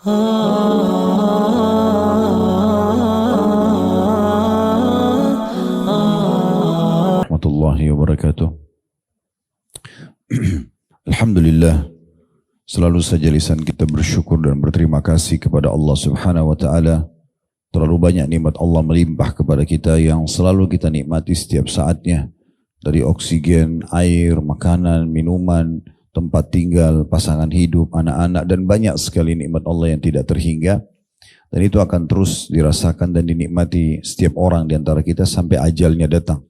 Warahmatullahi wabarakatuh. Alhamdulillah, selalu saja lisan kita bersyukur dan berterima kasih kepada Allah Subhanahu wa taala. Terlalu banyak nikmat Allah melimpah kepada kita yang selalu kita nikmati setiap saatnya. Dari oksigen, air, makanan, minuman, tempat tinggal, pasangan hidup, anak-anak, dan banyak sekali nikmat Allah yang tidak terhingga. Dan itu akan terus dirasakan dan dinikmati setiap orang di antara kita sampai ajalnya datang.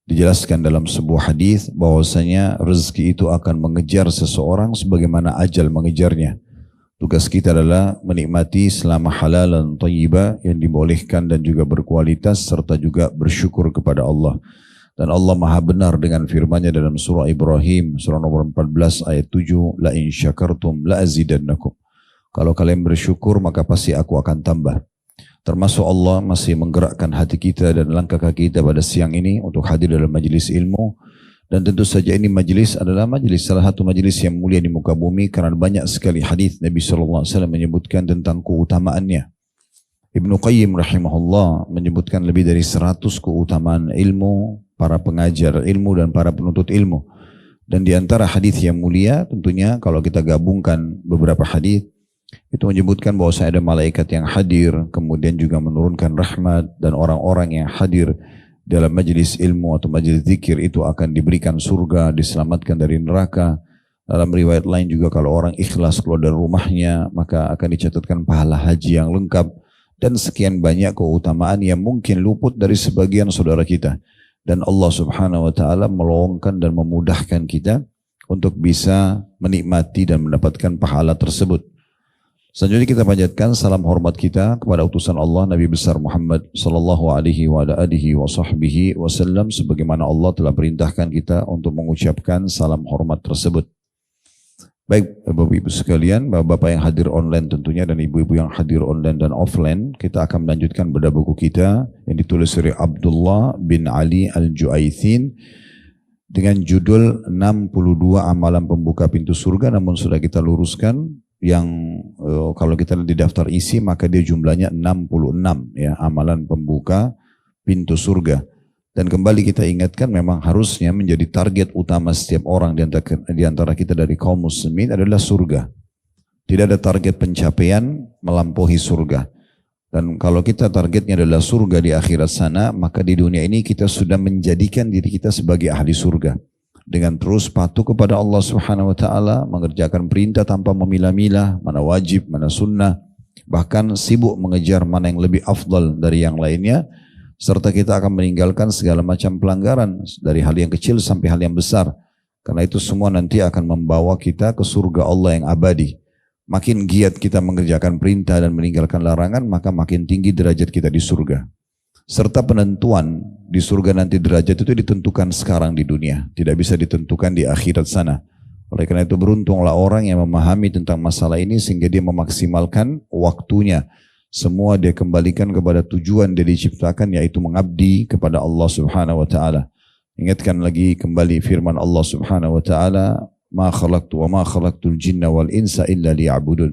Dijelaskan dalam sebuah hadis bahwasanya rezeki itu akan mengejar seseorang sebagaimana ajal mengejarnya. Tugas kita adalah menikmati selama halal dan thayyibah yang dibolehkan dan juga berkualitas serta juga bersyukur kepada Allah. Dan Allah Maha benar dengan firman-Nya dalam surah Ibrahim, surah nomor 14 ayat 7, la in syakartum la azidannakum. Kalau kalian bersyukur maka pasti aku akan tambah. Termasuk Allah masih menggerakkan hati kita dan langkah kaki kita pada siang ini untuk hadir dalam majelis ilmu. Dan tentu saja ini majelis adalah majelis, salah satu majelis yang mulia di muka bumi karena banyak sekali hadis Nabi SAW menyebutkan tentang keutamaannya. Ibnu Qayyim rahimahullah menyebutkan lebih dari 100 keutamaan ilmu, para pengajar ilmu dan para penuntut ilmu. Dan di antara hadis yang mulia tentunya kalau kita gabungkan beberapa hadis itu menyebutkan bahwa ada malaikat yang hadir, kemudian juga menurunkan rahmat, dan orang-orang yang hadir dalam majelis ilmu atau majelis zikir itu akan diberikan surga, diselamatkan dari neraka. Dalam riwayat lain juga kalau orang ikhlas keluar dari rumahnya maka akan dicatatkan pahala haji yang lengkap. Dan sekian banyak keutamaan yang mungkin luput dari sebagian saudara kita. Dan Allah Subhanahu wa taala meluangkan dan memudahkan kita untuk bisa menikmati dan mendapatkan pahala tersebut. Selanjutnya kita panjatkan salam hormat kita kepada utusan Allah Nabi besar Muhammad sallallahu alaihi wa alihi wa sahbihi wasallam sebagaimana Allah telah perintahkan kita untuk mengucapkan salam hormat tersebut. Baik Bapak-Ibu sekalian, Bapak-Bapak yang hadir online tentunya dan Ibu-Ibu yang hadir online dan offline, kita akan melanjutkan bedah buku kita yang ditulis oleh Abdullah bin Ali Al-Ju'aithin dengan judul 62 amalan pembuka pintu surga, namun sudah kita luruskan yang kalau kita lihat di daftar isi maka dia jumlahnya 66 ya, amalan pembuka pintu surga. Dan kembali kita ingatkan memang harusnya menjadi target utama setiap orang di antara kita dari kaum muslimin adalah surga. Tidak ada target pencapaian melampaui surga. Dan kalau kita targetnya adalah surga di akhirat sana, maka di dunia ini kita sudah menjadikan diri kita sebagai ahli surga. Dengan terus patuh kepada Allah Subhanahu wa taala, mengerjakan perintah tanpa memilah-milah, mana wajib, mana sunnah, bahkan sibuk mengejar mana yang lebih afdal dari yang lainnya, serta kita akan meninggalkan segala macam pelanggaran dari hal yang kecil sampai hal yang besar. Karena itu semua nanti akan membawa kita ke surga Allah yang abadi. Makin giat kita mengerjakan perintah dan meninggalkan larangan, maka makin tinggi derajat kita di surga. Serta penentuan di surga nanti derajat itu ditentukan sekarang di dunia, tidak bisa ditentukan di akhirat sana. Oleh karena itu beruntunglah orang yang memahami tentang masalah ini sehingga dia memaksimalkan waktunya. Semua dia kembalikan kepada tujuan dia diciptakan, yaitu mengabdi kepada Allah Subhanahu wa taala. Ingatkan lagi kembali firman Allah Subhanahu wa taala, "Ma khalaqtu wa ma khalaqtul jinna wal insa illa liya'budun."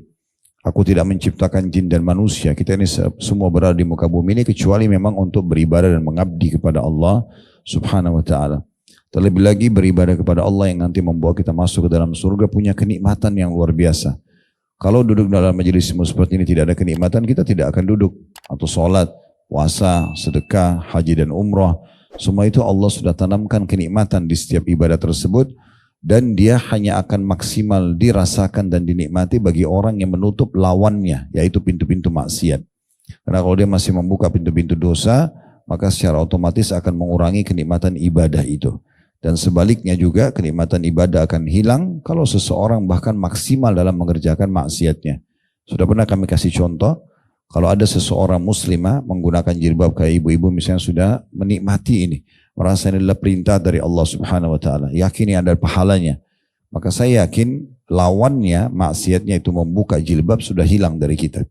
Aku tidak menciptakan jin dan manusia, kita ini semua berada di muka bumi ini kecuali memang untuk beribadah dan mengabdi kepada Allah Subhanahu wa taala. Terlebih lagi beribadah kepada Allah yang nanti membawa kita masuk ke dalam surga punya kenikmatan yang luar biasa. Kalau duduk dalam majelis seperti ini tidak ada kenikmatan, kita tidak akan duduk. Atau sholat, puasa, sedekah, haji dan umrah. Semua itu Allah sudah tanamkan kenikmatan di setiap ibadah tersebut. Dan dia hanya akan maksimal dirasakan dan dinikmati bagi orang yang menutup lawannya, yaitu pintu-pintu maksiat. Karena kalau dia masih membuka pintu-pintu dosa, maka secara otomatis akan mengurangi kenikmatan ibadah itu. Dan sebaliknya juga kenikmatan ibadah akan hilang kalau seseorang bahkan maksimal dalam mengerjakan maksiatnya. Sudah pernah kami kasih contoh, kalau ada seseorang muslimah menggunakan jilbab kayak ibu-ibu misalnya sudah menikmati ini, merasa ini adalah perintah dari Allah Subhanahu wa taala, yakin ini ada pahalanya. Maka saya yakin lawannya, maksiatnya itu membuka jilbab sudah hilang dari kita.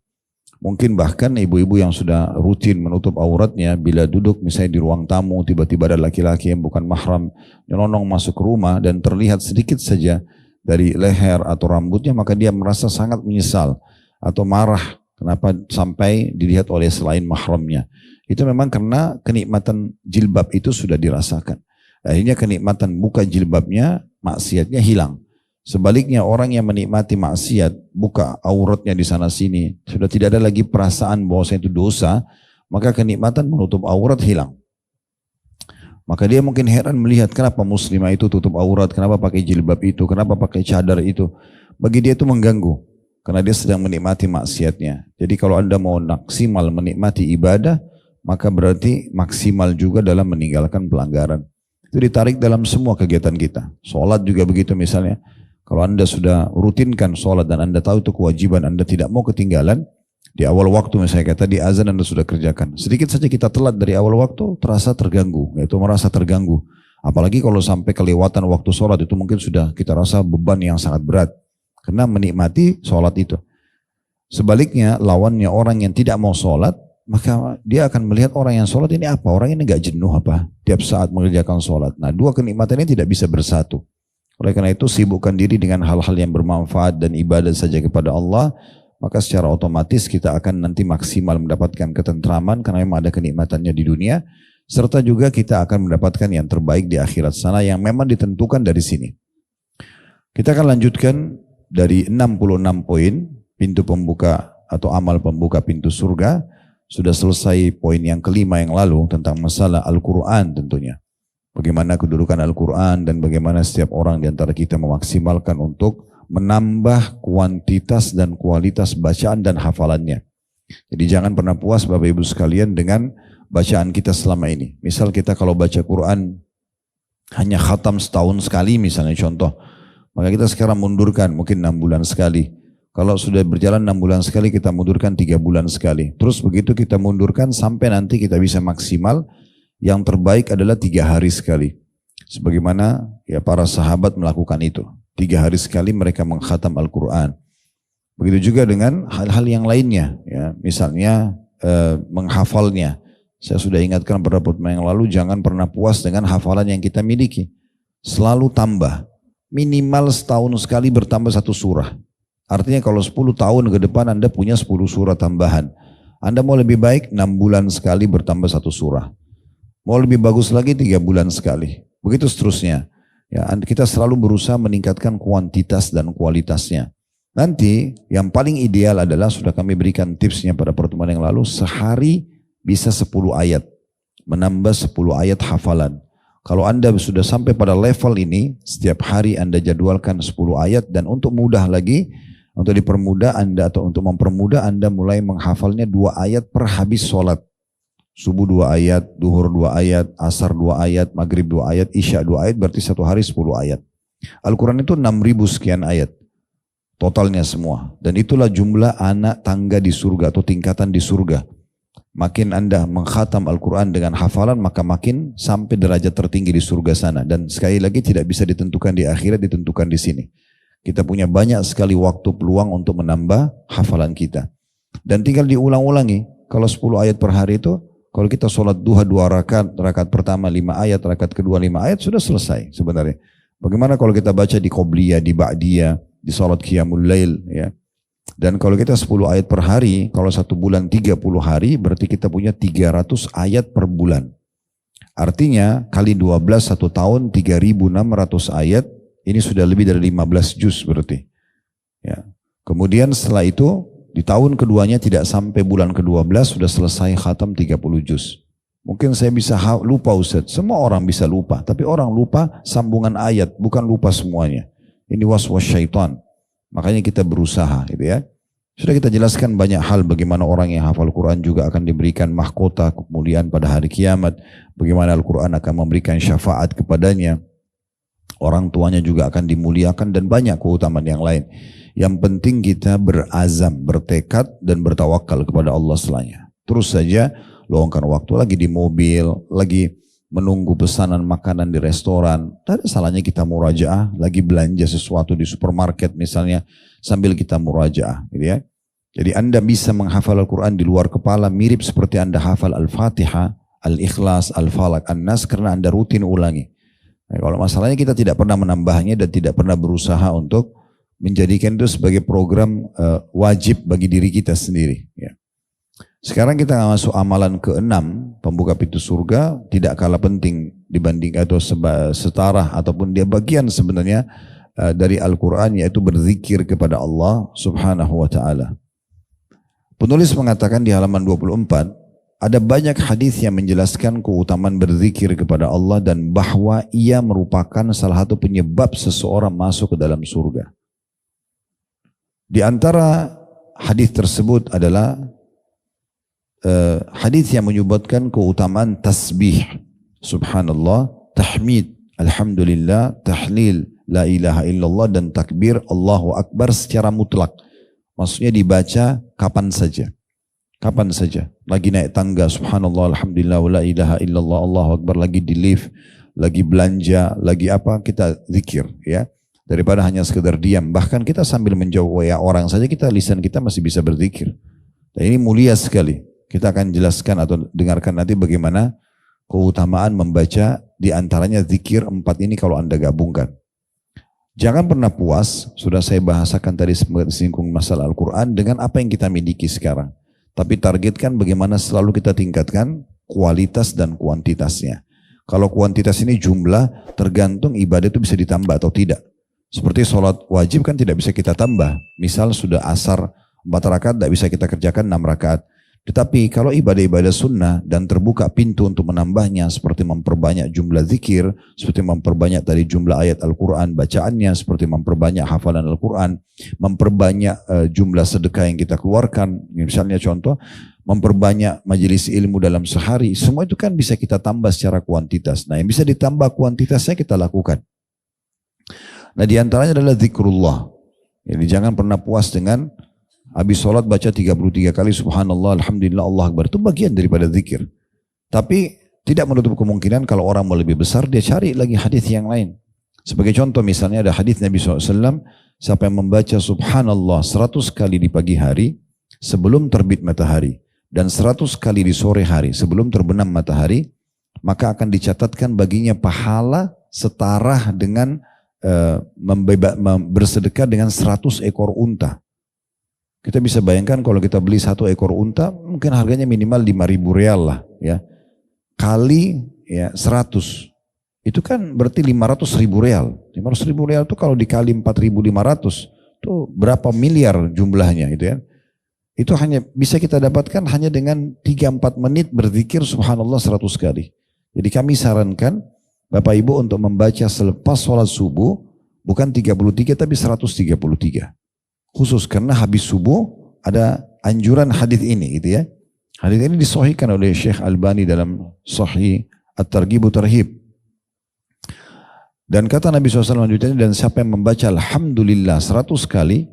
Mungkin bahkan ibu-ibu yang sudah rutin menutup auratnya, bila duduk misalnya di ruang tamu, tiba-tiba ada laki-laki yang bukan mahram nyelonong masuk ke rumah dan terlihat sedikit saja dari leher atau rambutnya, maka dia merasa sangat menyesal. atau marah kenapa sampai dilihat oleh selain mahramnya. Itu memang karena kenikmatan jilbab itu sudah dirasakan. Akhirnya kenikmatan buka jilbabnya, maksiatnya hilang. Sebaliknya orang yang menikmati maksiat, buka auratnya di sana sini, sudah tidak ada lagi perasaan bahwa itu dosa, maka kenikmatan menutup aurat hilang. Maka dia mungkin heran melihat kenapa muslimah itu tutup aurat, kenapa pakai jilbab itu, kenapa pakai cadar itu. Bagi dia itu mengganggu, karena dia sedang menikmati maksiatnya. Jadi kalau Anda mau maksimal menikmati ibadah, maka berarti maksimal juga dalam meninggalkan pelanggaran. Itu ditarik dalam semua kegiatan kita. Sholat juga begitu misalnya. Kalau Anda sudah rutinkan sholat dan Anda tahu itu kewajiban, Anda tidak mau ketinggalan, di awal waktu misalnya kata di azan Anda sudah kerjakan. Sedikit saja kita telat dari awal waktu, terasa terganggu, yaitu merasa terganggu. Apalagi kalau sampai kelewatan waktu sholat itu mungkin sudah kita rasa beban yang sangat berat. Karena menikmati sholat itu. Sebaliknya lawannya orang yang tidak mau sholat, maka dia akan melihat orang yang sholat ini apa? Orang ini gak jenuh apa? Tiap saat mengerjakan sholat. Nah, dua kenikmatan ini tidak bisa bersatu. Oleh karena itu sibukkan diri dengan hal-hal yang bermanfaat dan ibadah saja kepada Allah, maka secara otomatis kita akan nanti maksimal mendapatkan ketentraman karena memang ada kenikmatannya di dunia, serta juga kita akan mendapatkan yang terbaik di akhirat sana yang memang ditentukan dari sini. Kita akan lanjutkan dari 66 poin pintu pembuka atau amal pembuka pintu surga. Sudah selesai poin yang kelima yang lalu tentang masalah Al-Quran tentunya. Bagaimana kedudukan Al-Quran dan bagaimana setiap orang di antara kita memaksimalkan untuk menambah kuantitas dan kualitas bacaan dan hafalannya. Jadi jangan pernah puas Bapak Ibu sekalian dengan bacaan kita selama ini. Misal kita kalau baca Quran hanya khatam setahun sekali misalnya contoh. Maka kita sekarang mundurkan mungkin 6 bulan sekali. Kalau sudah berjalan 6 bulan sekali kita mundurkan 3 bulan sekali. Terus begitu kita mundurkan sampai nanti kita bisa maksimal. Yang terbaik adalah 3 hari sekali. Sebagaimana ya para sahabat melakukan itu. 3 hari sekali mereka mengkhatam Al-Quran. Begitu juga dengan hal-hal yang lainnya. Ya, misalnya menghafalnya. Saya sudah ingatkan beberapa pertemuan yang lalu, jangan pernah puas dengan hafalan yang kita miliki. Selalu tambah. Minimal setahun sekali bertambah 1 surah. Artinya kalau 10 tahun ke depan Anda punya 10 surah tambahan. Anda mau lebih baik 6 bulan sekali bertambah 1 surah. Mau lebih bagus lagi 3 bulan sekali. Begitu seterusnya. Ya, kita selalu berusaha meningkatkan kuantitas dan kualitasnya. Nanti yang paling ideal adalah sudah kami berikan tipsnya pada pertemuan yang lalu. Sehari bisa 10 ayat. Menambah 10 ayat hafalan. Kalau Anda sudah sampai pada level ini, setiap hari Anda jadwalkan 10 ayat. Dan untuk mudah lagi, untuk dipermudah Anda atau untuk mempermudah Anda mulai menghafalnya 2 ayat per habis sholat. Subuh 2 ayat, duhur 2 ayat, asar 2 ayat, maghrib 2 ayat, isya 2 ayat, berarti 1 hari 10 ayat. Al-Quran itu 6.000 sekian ayat. Totalnya semua. Dan itulah jumlah anak tangga di surga atau tingkatan di surga. Makin Anda mengkhatam Al-Quran dengan hafalan, maka makin sampai derajat tertinggi di surga sana. Dan sekali lagi tidak bisa ditentukan di akhirat, ditentukan di sini. Kita punya banyak sekali waktu peluang untuk menambah hafalan kita. Dan tinggal diulang-ulangi. Kalau 10 ayat per hari itu, kalau kita sholat duha 2 rakaat, rakaat pertama 5 ayat, rakaat kedua 5 ayat, sudah selesai sebenarnya. Bagaimana kalau kita baca di Qobliyah, di Ba'diyah, di sholat Qiyamul Lail, ya. Dan kalau kita 10 ayat per hari, kalau 1 bulan 30 hari, berarti kita punya 300 ayat per bulan. Artinya, kali 12 1 tahun, 3.600 ayat, ini sudah lebih dari 15 juz berarti. Ya. Kemudian setelah itu, di tahun keduanya tidak sampai bulan ke-12 sudah selesai khatam 30 juz. Mungkin saya bisa lupa Ustaz. Semua orang bisa lupa. Tapi orang lupa sambungan ayat. Bukan lupa semuanya. Ini waswas syaitan. Makanya kita berusaha gitu ya. Sudah kita jelaskan banyak hal bagaimana orang yang hafal Quran juga akan diberikan mahkota kemudian pada hari kiamat. Bagaimana Al-Quran akan memberikan syafaat kepadanya. Orang tuanya juga akan dimuliakan dan banyak keutamaan yang lain. Yang penting kita berazam, bertekad dan bertawakal kepada Allah selanya. Terus saja luangkan waktu lagi di mobil, lagi menunggu pesanan makanan di restoran. Tidak ada salahnya kita murajaah, lagi belanja sesuatu di supermarket misalnya sambil kita murajaah, gitu ya. Jadi Anda bisa menghafal Al-Quran di luar kepala mirip seperti Anda hafal Al-Fatihah, Al-Ikhlas, Al-Falaq, An-Nas karena Anda rutin ulangi. Nah, kalau masalahnya kita tidak pernah menambahnya dan tidak pernah berusaha untuk menjadikan itu sebagai program wajib bagi diri kita sendiri. Ya. Sekarang kita masuk amalan ke-6, pembuka pintu surga, tidak kalah penting dibanding atau setara ataupun dia bagian sebenarnya dari Al-Quran, yaitu berzikir kepada Allah subhanahu wa ta'ala. Penulis mengatakan di halaman 24, ada banyak hadis yang menjelaskan keutamaan berzikir kepada Allah dan bahwa ia merupakan salah satu penyebab seseorang masuk ke dalam surga. Di antara hadis tersebut adalah hadis yang menyebutkan keutamaan tasbih, subhanallah, tahmid, alhamdulillah, tahlil, la ilaha illallah, dan takbir, Allahu Akbar secara mutlak. Maksudnya dibaca kapan saja. Kapan saja. Lagi naik tangga, subhanallah, alhamdulillah, la ilaha illallah, Allahu Akbar, lagi di lift, lagi belanja, lagi apa, kita zikir, ya. Daripada hanya sekedar diam. Bahkan kita sambil menjawab ya orang saja, lisan kita masih bisa berzikir. Dan ini mulia sekali. Kita akan jelaskan atau dengarkan nanti bagaimana keutamaan membaca di antaranya zikir 4 ini kalau Anda gabungkan. Jangan pernah puas, sudah saya bahasakan tadi singgung masalah Al-Quran dengan apa yang kita miliki sekarang. Tapi targetkan bagaimana selalu kita tingkatkan kualitas dan kuantitasnya. Kalau kuantitas ini jumlah, tergantung ibadah itu bisa ditambah atau tidak. Seperti sholat wajib kan tidak bisa kita tambah. Misal sudah asar 4 rakaat, tidak bisa kita kerjakan 6 rakaat. Tetapi kalau ibadah-ibadah sunnah dan terbuka pintu untuk menambahnya, seperti memperbanyak jumlah zikir, seperti memperbanyak tadi jumlah ayat Al-Quran bacaannya, seperti memperbanyak hafalan Al-Quran, memperbanyak jumlah sedekah yang kita keluarkan, misalnya contoh, memperbanyak majelis ilmu dalam sehari, semua itu kan bisa kita tambah secara kuantitas. Nah, yang bisa ditambah kuantitasnya kita lakukan. Nah, diantaranya adalah zikrullah. Jadi jangan pernah puas dengan habis sholat baca 33 kali subhanallah, alhamdulillah, Allah Akbar. Itu bagian daripada zikir. Tapi tidak menutup kemungkinan kalau orang mau lebih besar, dia cari lagi hadis yang lain. Sebagai contoh misalnya ada hadis Nabi SAW, siapa yang membaca subhanallah 100 kali di pagi hari sebelum terbit matahari dan 100 kali di sore hari sebelum terbenam matahari, maka akan dicatatkan baginya pahala setara dengan bersedekah dengan 100 ekor unta. Kita bisa bayangkan kalau kita beli 1 ekor unta, mungkin harganya minimal 5.000 rial lah, ya. Kali ya 100, itu kan berarti 500.000 rial. 500.000 rial itu kalau dikali 4.500, itu berapa miliar jumlahnya, gitu ya. Itu hanya bisa kita dapatkan hanya dengan 3-4 menit berzikir subhanallah 100 kali. Jadi kami sarankan Bapak Ibu untuk membaca selepas sholat subuh, bukan 33 tapi 133. Khusus karena habis subuh ada anjuran hadis ini, gitu ya. Hadis ini disahihkan oleh Syekh Albani dalam Sahih At-Targhib wa Tarhib. Dan kata Nabi SAW lanjutannya, dan siapa yang membaca alhamdulillah 100 kali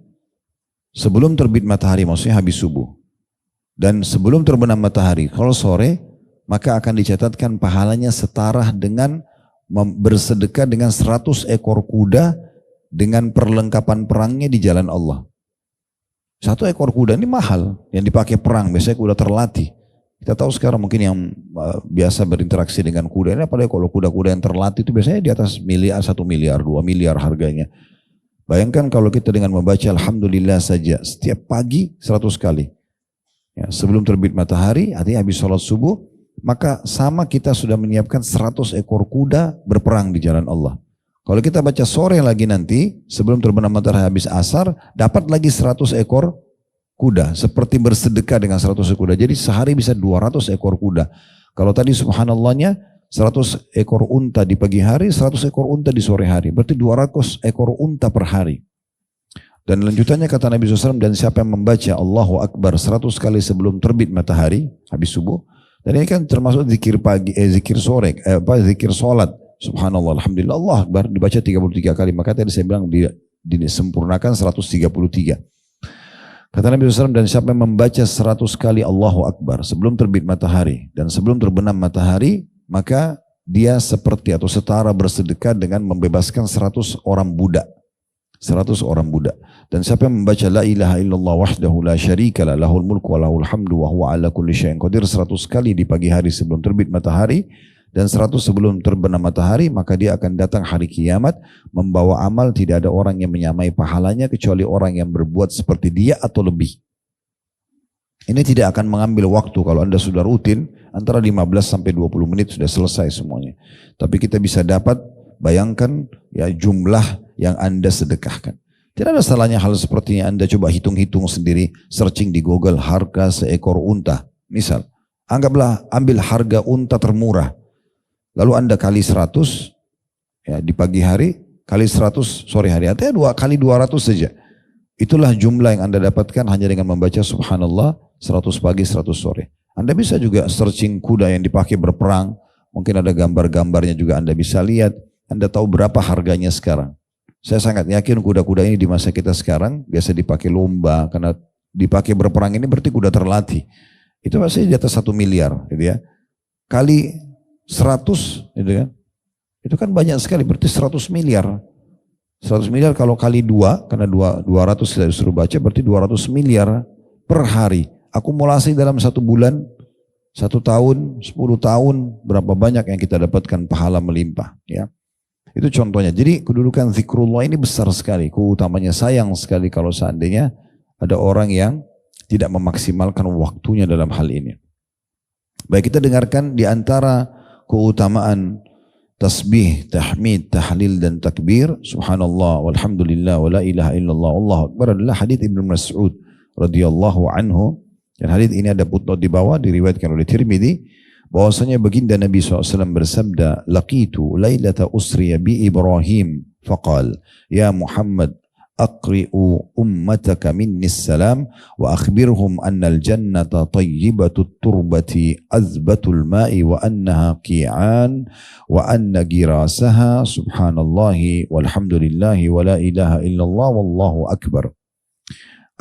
sebelum terbit matahari, maksudnya habis subuh, dan sebelum terbenam matahari, kalau sore, maka akan dicatatkan pahalanya setara dengan bersedekah dengan 100 ekor kuda dengan perlengkapan perangnya di jalan Allah. 1 ekor kuda ini mahal, yang dipakai perang, biasanya kuda terlatih. Kita tahu sekarang mungkin yang biasa berinteraksi dengan kuda ini, apalagi kalau kuda-kuda yang terlatih itu biasanya di atas miliar, 1 miliar, 2 miliar harganya. Bayangkan kalau kita dengan membaca alhamdulillah saja setiap pagi 100 kali. Ya, sebelum terbit matahari, artinya habis sholat subuh, maka sama kita sudah menyiapkan 100 ekor kuda berperang di jalan Allah. Kalau kita baca sore lagi nanti, sebelum terbenam matahari habis asar, dapat lagi 100 ekor kuda. Seperti bersedekah dengan 100 ekor kuda. Jadi sehari bisa 200 ekor kuda. Kalau tadi subhanallahnya 100 ekor unta di pagi hari, 100 ekor unta di sore hari. Berarti 200 ekor unta per hari. Dan lanjutannya kata Nabi SAW, dan siapa yang membaca Allahu Akbar 100 kali sebelum terbit matahari, habis subuh. Dan ini kan termasuk zikir pagi, zikir sore, zikir sholat. Subhanallah, alhamdulillah, Allah Akbar dibaca 33 kali. Maka tadi saya bilang disempurnakan 133. Kata Nabi SAW, dan siapa yang membaca 100 kali Allahu Akbar sebelum terbit matahari dan sebelum terbenam matahari, maka dia seperti atau setara bersedekah dengan membebaskan 100 orang budak. 100 orang budak. Dan siapa yang membaca la ilaha illallah wahdahu la syarikalah lahul mulku wa lahul hamdu wa huwa ala kulli syai'in qadir 100 kali di pagi hari sebelum terbit matahari, dan 100 sebelum terbenam matahari, maka dia akan datang hari kiamat membawa amal, tidak ada orang yang menyamai pahalanya kecuali orang yang berbuat seperti dia atau lebih. Ini tidak akan mengambil waktu kalau Anda sudah rutin, antara 15 sampai 20 menit sudah selesai semuanya. Tapi kita bisa dapat, bayangkan ya jumlah yang Anda sedekahkan. Tidak ada salahnya hal seperti ini Anda coba hitung-hitung sendiri, searching di Google harga seekor unta. Misal, anggaplah ambil harga unta termurah. Lalu Anda kali 100, ya di pagi hari, kali 100 sore hari. Artinya kali 200 saja. Itulah jumlah yang Anda dapatkan hanya dengan membaca subhanallah 100 pagi 100 sore. Anda bisa juga searching kuda yang dipakai berperang. Mungkin ada gambar-gambarnya juga Anda bisa lihat. Anda tahu berapa harganya sekarang. Saya sangat yakin kuda-kuda ini di masa kita sekarang biasa dipakai lomba, karena dipakai berperang ini berarti kuda terlatih. Itu pasti di atas 1 miliar, gitu ya. Kali 100, gitu kan. Itu kan banyak sekali, berarti 100 miliar. 100 miliar kalau kali 2, karena 200 kita disuruh baca, berarti 200 miliar per hari. Akumulasi dalam 1 bulan, 1 tahun, 10 tahun, berapa banyak yang kita dapatkan pahala melimpah, ya. Itu contohnya. Jadi kedudukan zikrullah ini besar sekali. Keutamanya sayang sekali kalau seandainya ada orang yang tidak memaksimalkan waktunya dalam hal ini. Baik, kita dengarkan di antara keutamaan tasbih, tahmid, tahlil dan takbir, subhanallah, walhamdulillah, wa la ilaha illallah, Allahu akbar, adalah hadits Ibnu Mas'ud radhiyallahu anhu. Dan hadits ini ada footnote di bawah, diriwayatkan oleh Tirmidzi, bahwasanya baginda Nabi SAW bersabda, laqitu lailata usriya bi Ibrahim faqal ya Muhammad aqri'u ummataka minni salam wa akhbirhum anna al-jannata tayyibatut turbati azbatul ma'i wa annaha qi'an wa anna girasaha subhanallahi walhamdulillahi wa la ilaha illallah wallahu akbar.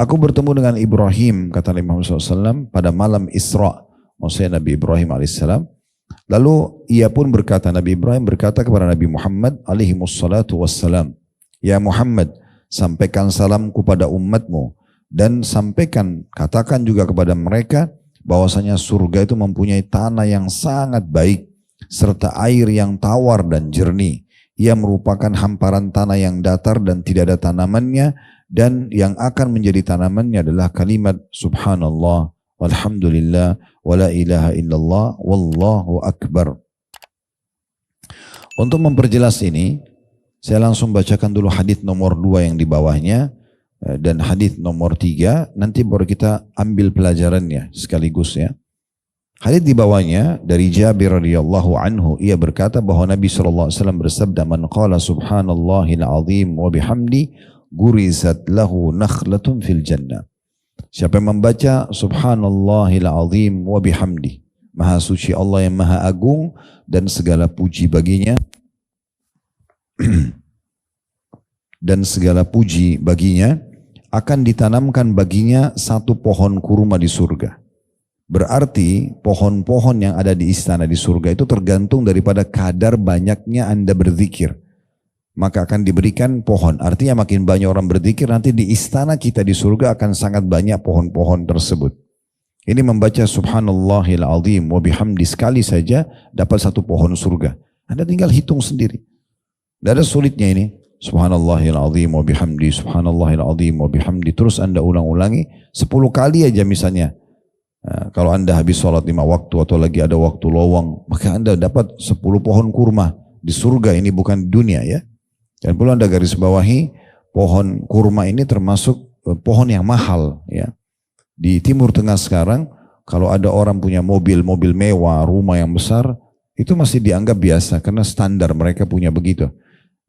Aku bertemu dengan Ibrahim, kata Nabi Muhammad SAW, pada malam Isra', maksudnya Nabi Ibrahim alaihissalam. Lalu ia pun berkata, Nabi Ibrahim berkata kepada Nabi Muhammad alaihi wassalatu wassalam, ya Muhammad, sampaikan salamku pada umatmu dan sampaikan, katakan juga kepada mereka bahwasanya surga itu mempunyai tanah yang sangat baik serta air yang tawar dan jernih. Ia merupakan hamparan tanah yang datar dan tidak ada tanamannya, dan yang akan menjadi tanamannya adalah kalimat subhanallah walhamdulillah wa la ilaha illallah wallahu akbar. Untuk memperjelas ini, saya langsung bacakan dulu hadits nomor 2 yang di bawahnya dan hadits nomor 3, nanti baru kita ambil pelajarannya sekaligus ya. Hadits di bawahnya dari Jabir radhiyallahu anhu, ia berkata bahwa Nabi SAW bersabda, man qala subhanallahil azim wa bihamdi gurizat lahu nakhlatun fil jannah. Siapa yang membaca subhanallahil azim wa bihamdi, maha suci Allah yang maha agung dan segala puji baginya dan segala puji baginya, akan ditanamkan baginya satu pohon kurma di surga. Berarti pohon-pohon yang ada di istana di surga itu tergantung daripada kadar banyaknya Anda berzikir. Maka akan diberikan pohon. Artinya makin banyak orang berzikir, nanti di istana kita di surga akan sangat banyak pohon-pohon tersebut. Ini membaca subhanallahil azim wa bihamdi sekali saja dapat satu pohon surga. Anda tinggal hitung sendiri. Tidak ada sulitnya ini. Subhanallahil azim wa bihamdi, subhanallahil azim wa bihamdi. Terus Anda ulang-ulangi 10 kali aja misalnya. Nah, kalau Anda habis sholat 5 waktu atau lagi ada waktu lowong, maka Anda dapat 10 pohon kurma di surga. Ini bukan di dunia ya. Dan perlu Anda garis bawahi, pohon kurma ini termasuk pohon yang mahal ya. Di Timur Tengah sekarang, kalau ada orang punya mobil mewah, rumah yang besar, itu masih dianggap biasa karena standar mereka punya begitu.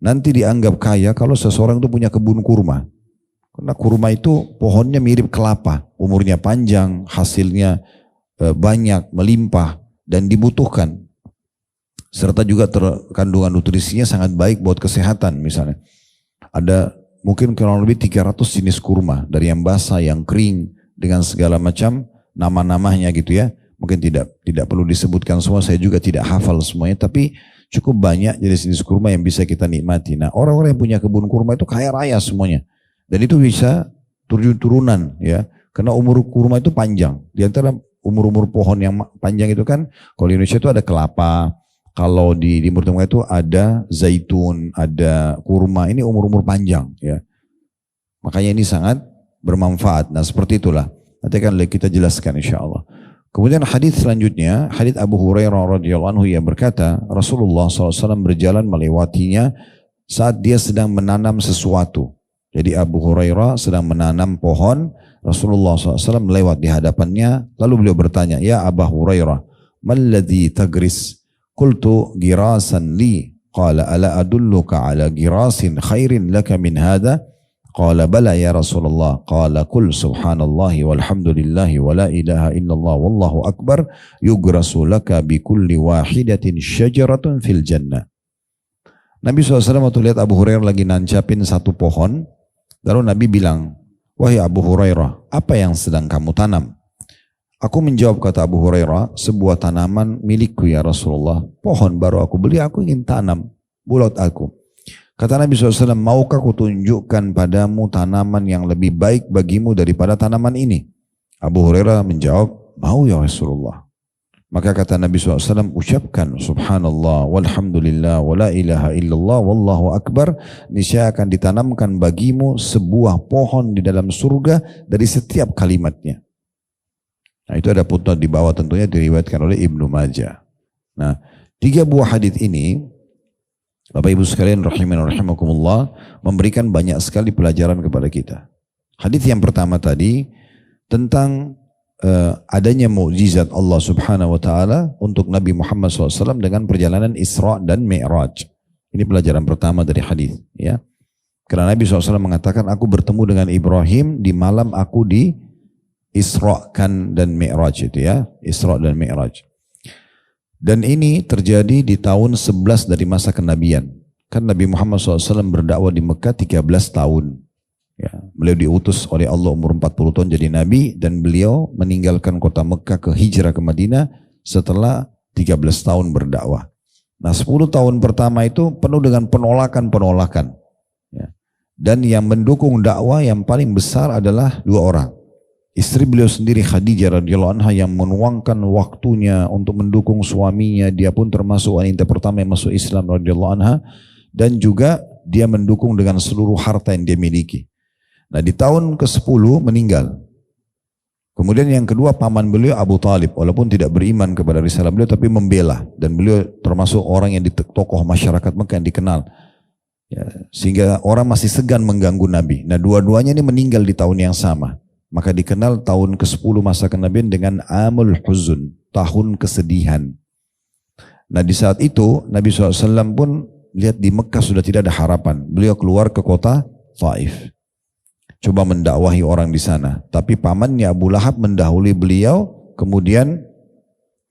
Nanti dianggap kaya kalau seseorang itu punya kebun kurma. Karena kurma itu pohonnya mirip kelapa, umurnya panjang, hasilnya banyak, melimpah dan dibutuhkan. Serta juga kandungan nutrisinya sangat baik buat kesehatan misalnya. Ada mungkin kurang lebih 300 jenis kurma, dari yang basah, yang kering, dengan segala macam nama-namanya gitu ya. Mungkin tidak perlu disebutkan semua, saya juga tidak hafal semuanya, tapi cukup banyak jenis-jenis kurma yang bisa kita nikmati. Nah, orang-orang yang punya kebun kurma itu kaya raya semuanya. Dan itu bisa turunan ya, karena umur kurma itu panjang. Di antara umur-umur pohon yang panjang itu kan, kalau di Indonesia itu ada kelapa, Kalau di Timur Tengah itu ada zaitun, ada kurma, ini umur-umur panjang ya. Makanya ini sangat bermanfaat. Nah seperti itulah. Nanti akan kita jelaskan insya Allah. Kemudian hadis selanjutnya, hadis Abu Hurairah radhiyallahu anhu yang berkata, Rasulullah SAW berjalan melewatinya saat dia sedang menanam sesuatu. Jadi Abu Hurairah sedang menanam pohon, Rasulullah SAW lewat di hadapannya, lalu beliau bertanya, Ya Abu Hurairah, malladhi tagris? Qultu girasan li, qala ala adulluka ala girasin khairin laka min hadha? Qala bala ya Rasulullah. Qala kul subhanallahi walhamdulillahi wa la ilaha illallah wallahu akbar yugrasu laka bi kulli wahidatin syajaratun fil jannah. Nabi SAW waktu lihat Abu Hurairah lagi nancapin satu pohon, lalu Nabi bilang, wahai Abu Hurairah, apa yang sedang kamu tanam? Aku menjawab, kata Abu Hurairah, sebuah tanaman milikku ya Rasulullah. Pohon baru aku beli, aku ingin tanam bulat aku. Kata Nabi SAW, maukah aku tunjukkan padamu tanaman yang lebih baik bagimu daripada tanaman ini? Abu Hurairah menjawab, mau ya Rasulullah. Maka kata Nabi SAW, ucapkan subhanallah walhamdulillah wa la ilaha illallah wallahu akbar. Niscaya akan ditanamkan bagimu sebuah pohon di dalam surga dari setiap kalimatnya. Nah itu ada footnote di bawah, tentunya diriwayatkan oleh Ibnu Majah. Nah 3 buah hadis ini Bapak Ibu sekalian rahiman rahimakumullah memberikan banyak sekali pelajaran kepada kita. Hadis yang pertama tadi tentang adanya mukjizat Allah Subhanahu wa taala untuk Nabi Muhammad SAW dengan perjalanan Isra dan Mi'raj. Ini pelajaran pertama dari hadis ya. Karena Nabi SAW mengatakan, aku bertemu dengan Ibrahim di malam aku di Isra'kan dan Mi'raj itu ya, Isra dan Mi'raj. Dan ini terjadi di tahun 11 dari masa kenabian. Kan Nabi Muhammad SAW berdakwah di Mekah 13 tahun. Ya, beliau diutus oleh Allah umur 40 tahun jadi Nabi, dan beliau meninggalkan kota Mekah ke hijrah ke Madinah setelah 13 tahun berdakwah. Nah 10 tahun pertama itu penuh dengan penolakan-penolakan. Ya. Dan yang mendukung dakwah yang paling besar adalah 2 orang. Istri beliau sendiri Khadijah radhiyallahu anha yang menuangkan waktunya untuk mendukung suaminya. Dia pun termasuk wanita pertama yang masuk Islam radhiyallahu anha, dan juga dia mendukung dengan seluruh harta yang dia miliki. Nah di tahun ke-10 meninggal. Kemudian yang kedua paman beliau Abu Talib, walaupun tidak beriman kepada risalah beliau tapi membela, dan beliau termasuk orang yang tokoh masyarakat Mekah yang dikenal. Ya, sehingga orang masih segan mengganggu Nabi. Nah dua-duanya ini meninggal di tahun yang sama. Maka dikenal tahun ke-10 masa kenabian dengan Amul Huzun, tahun kesedihan. Nah di saat itu Nabi SAW pun lihat di Mekah sudah tidak ada harapan. Beliau keluar ke kota Taif, coba mendakwahi orang di sana. Tapi pamannya Abu Lahab mendahului beliau, kemudian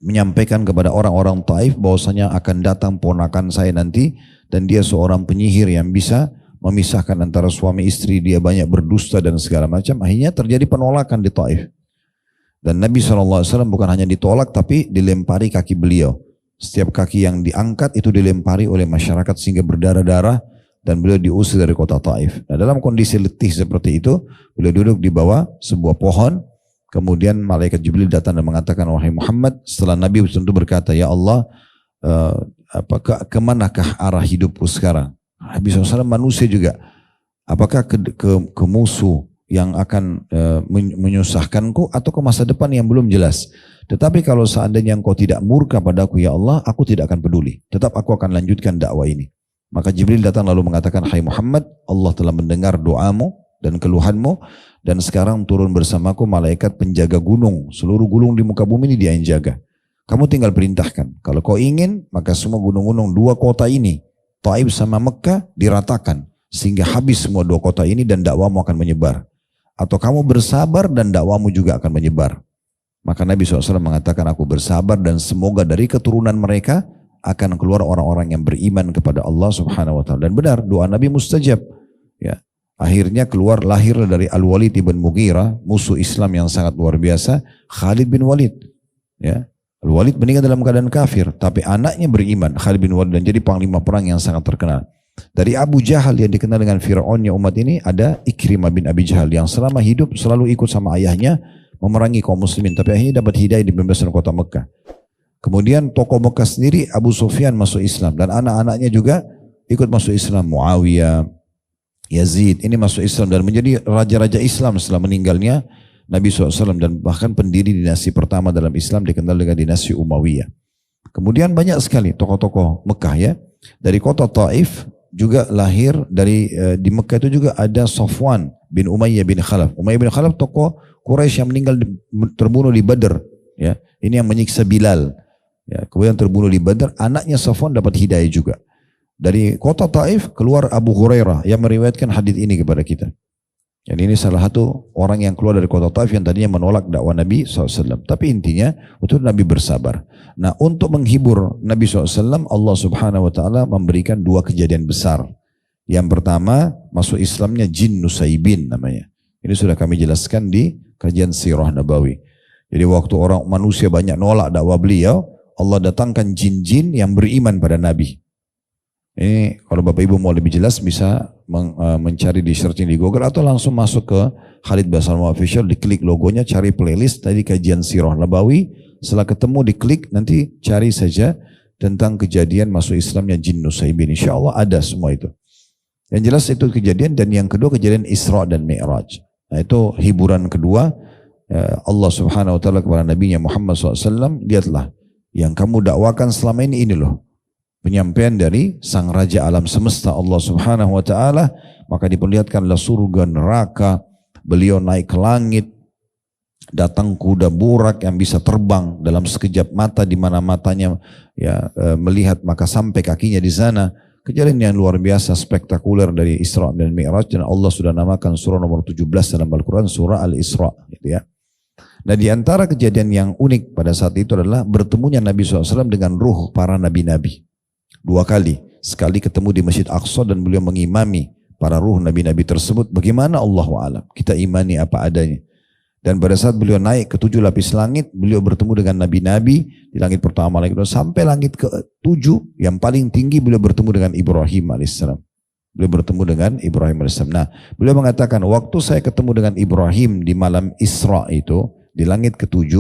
menyampaikan kepada orang-orang Taif bahwasanya akan datang ponakan saya nanti, dan dia seorang penyihir yang bisa memisahkan antara suami istri, dia banyak berdusta dan segala macam. Akhirnya terjadi penolakan di Taif. Dan Nabi SAW bukan hanya ditolak tapi dilempari kaki beliau. Setiap kaki yang diangkat itu dilempari oleh masyarakat sehingga berdarah-darah, dan beliau diusir dari kota Taif. Nah dalam kondisi letih seperti itu, beliau duduk di bawah sebuah pohon. Kemudian malaikat Jibril datang dan mengatakan, wahai Muhammad, setelah Nabi tentu berkata, ya Allah, kemanakah arah hidupku sekarang? Nabi SAW manusia juga. Apakah ke musuh yang akan menyusahkanku, atau ke masa depan yang belum jelas? Tetapi kalau seandainya engkau tidak murka padaku ya Allah, aku tidak akan peduli. Tetap aku akan lanjutkan dakwah ini. Maka Jibril datang lalu mengatakan, hai Muhammad, Allah telah mendengar doamu dan keluhanmu, dan sekarang turun bersamaku malaikat penjaga gunung. Seluruh gunung di muka bumi ini dia yang jaga. Kamu tinggal perintahkan. Kalau kau ingin, maka semua gunung-gunung 2 kota ini, Taif sama Mekah, diratakan sehingga habis semua 2 kota ini dan dakwamu akan menyebar. Atau kamu bersabar dan dakwamu juga akan menyebar. Maka Nabi SAW mengatakan, aku bersabar dan semoga dari keturunan mereka akan keluar orang-orang yang beriman kepada Allah Subhanahu wa taala. Dan benar, doa Nabi mustajab. Ya. Akhirnya lahir dari Al-Walid ibn Mughirah, musuh Islam yang sangat luar biasa, Khalid bin Walid. Ya. Al-Walid meninggal dalam keadaan kafir, tapi anaknya beriman, Khalid bin Walid, dan jadi panglima perang yang sangat terkenal. Dari Abu Jahal yang dikenal dengan Fir'aunnya umat ini, ada Ikrimah bin Abi Jahal yang selama hidup selalu ikut sama ayahnya memerangi kaum muslimin, tapi akhirnya dapat hidayah di pembebasan kota Mekah. Kemudian tokoh Mekah sendiri Abu Sufyan masuk Islam dan anak-anaknya juga ikut masuk Islam. Muawiyah, Yazid ini masuk Islam dan menjadi raja-raja Islam setelah meninggalnya Nabi SAW dan bahkan pendiri dinasti pertama dalam Islam dikenal dengan dinasti Umayyah. Kemudian banyak sekali tokoh-tokoh Mekah ya. Dari kota Taif juga lahir di Mekah itu juga ada Safwan bin Umayyah bin Khalaf. Umayyah bin Khalaf tokoh Quraisy yang meninggal terbunuh di Badr ya. Ini yang menyiksa Bilal. Ya, kemudian terbunuh di Badr, anaknya Safwan dapat hidayah juga. Dari kota Taif keluar Abu Hurairah yang meriwayatkan hadis ini kepada kita. Jadi ini salah satu orang yang keluar dari kota Taif yang tadinya menolak dakwah Nabi SAW. Tapi intinya untuk Nabi bersabar. Nah untuk menghibur Nabi SAW, Allah Subhanahu Wa Taala memberikan dua kejadian besar. Yang pertama masuk Islamnya jin Nusaibin namanya. Ini sudah kami jelaskan di kajian Sirah Nabawi. Jadi waktu orang manusia banyak nolak dakwah beliau, Allah datangkan jin-jin yang beriman pada Nabi. Ini kalau Bapak Ibu mau lebih jelas bisa mencari di searching di Google atau langsung masuk ke Khalid Basalamah Official, diklik logonya, cari playlist tadi kajian Sirah Nabawi. Setelah ketemu diklik, nanti cari saja tentang kejadian masuk Islamnya jin Nusaibin. Insya Allah ada semua itu. Yang jelas itu kejadian, dan yang kedua kejadian Isra dan Mi'raj. Nah itu hiburan kedua Allah Subhanahu Wa Taala kepada Nabi Muhammad SAW. Lihatlah yang kamu dakwakan selama ini loh. Penyampaian dari sang Raja Alam Semesta Allah Subhanahu Wa Taala. Maka diperlihatkanlah surga neraka. Beliau naik ke langit. Datang kuda burak yang bisa terbang dalam sekejap mata, di mana matanya ya melihat maka sampai kakinya di sana. Kejadian yang luar biasa spektakuler dari Isra dan Mi'raj, dan Allah sudah namakan surah nomor 17 dalam Al-Quran surah Al-Isra gitu ya. Nah di antara kejadian yang unik pada saat itu adalah bertemunya Nabi SAW dengan ruh para nabi-nabi. Dua kali. Sekali ketemu di Masjid Aqsa dan beliau mengimami para ruh nabi-nabi tersebut. Bagaimana Allahu a'lam. Kita imani apa adanya. Dan pada saat beliau naik ke 7 lapis langit, beliau bertemu dengan nabi-nabi di langit pertama, langit kedua, sampai langit ke-7 yang paling tinggi beliau bertemu dengan Ibrahim alaihissalam. Beliau bertemu dengan Ibrahim alaihissalam. Nah, beliau mengatakan waktu saya ketemu dengan Ibrahim di malam Isra itu di langit ke-7,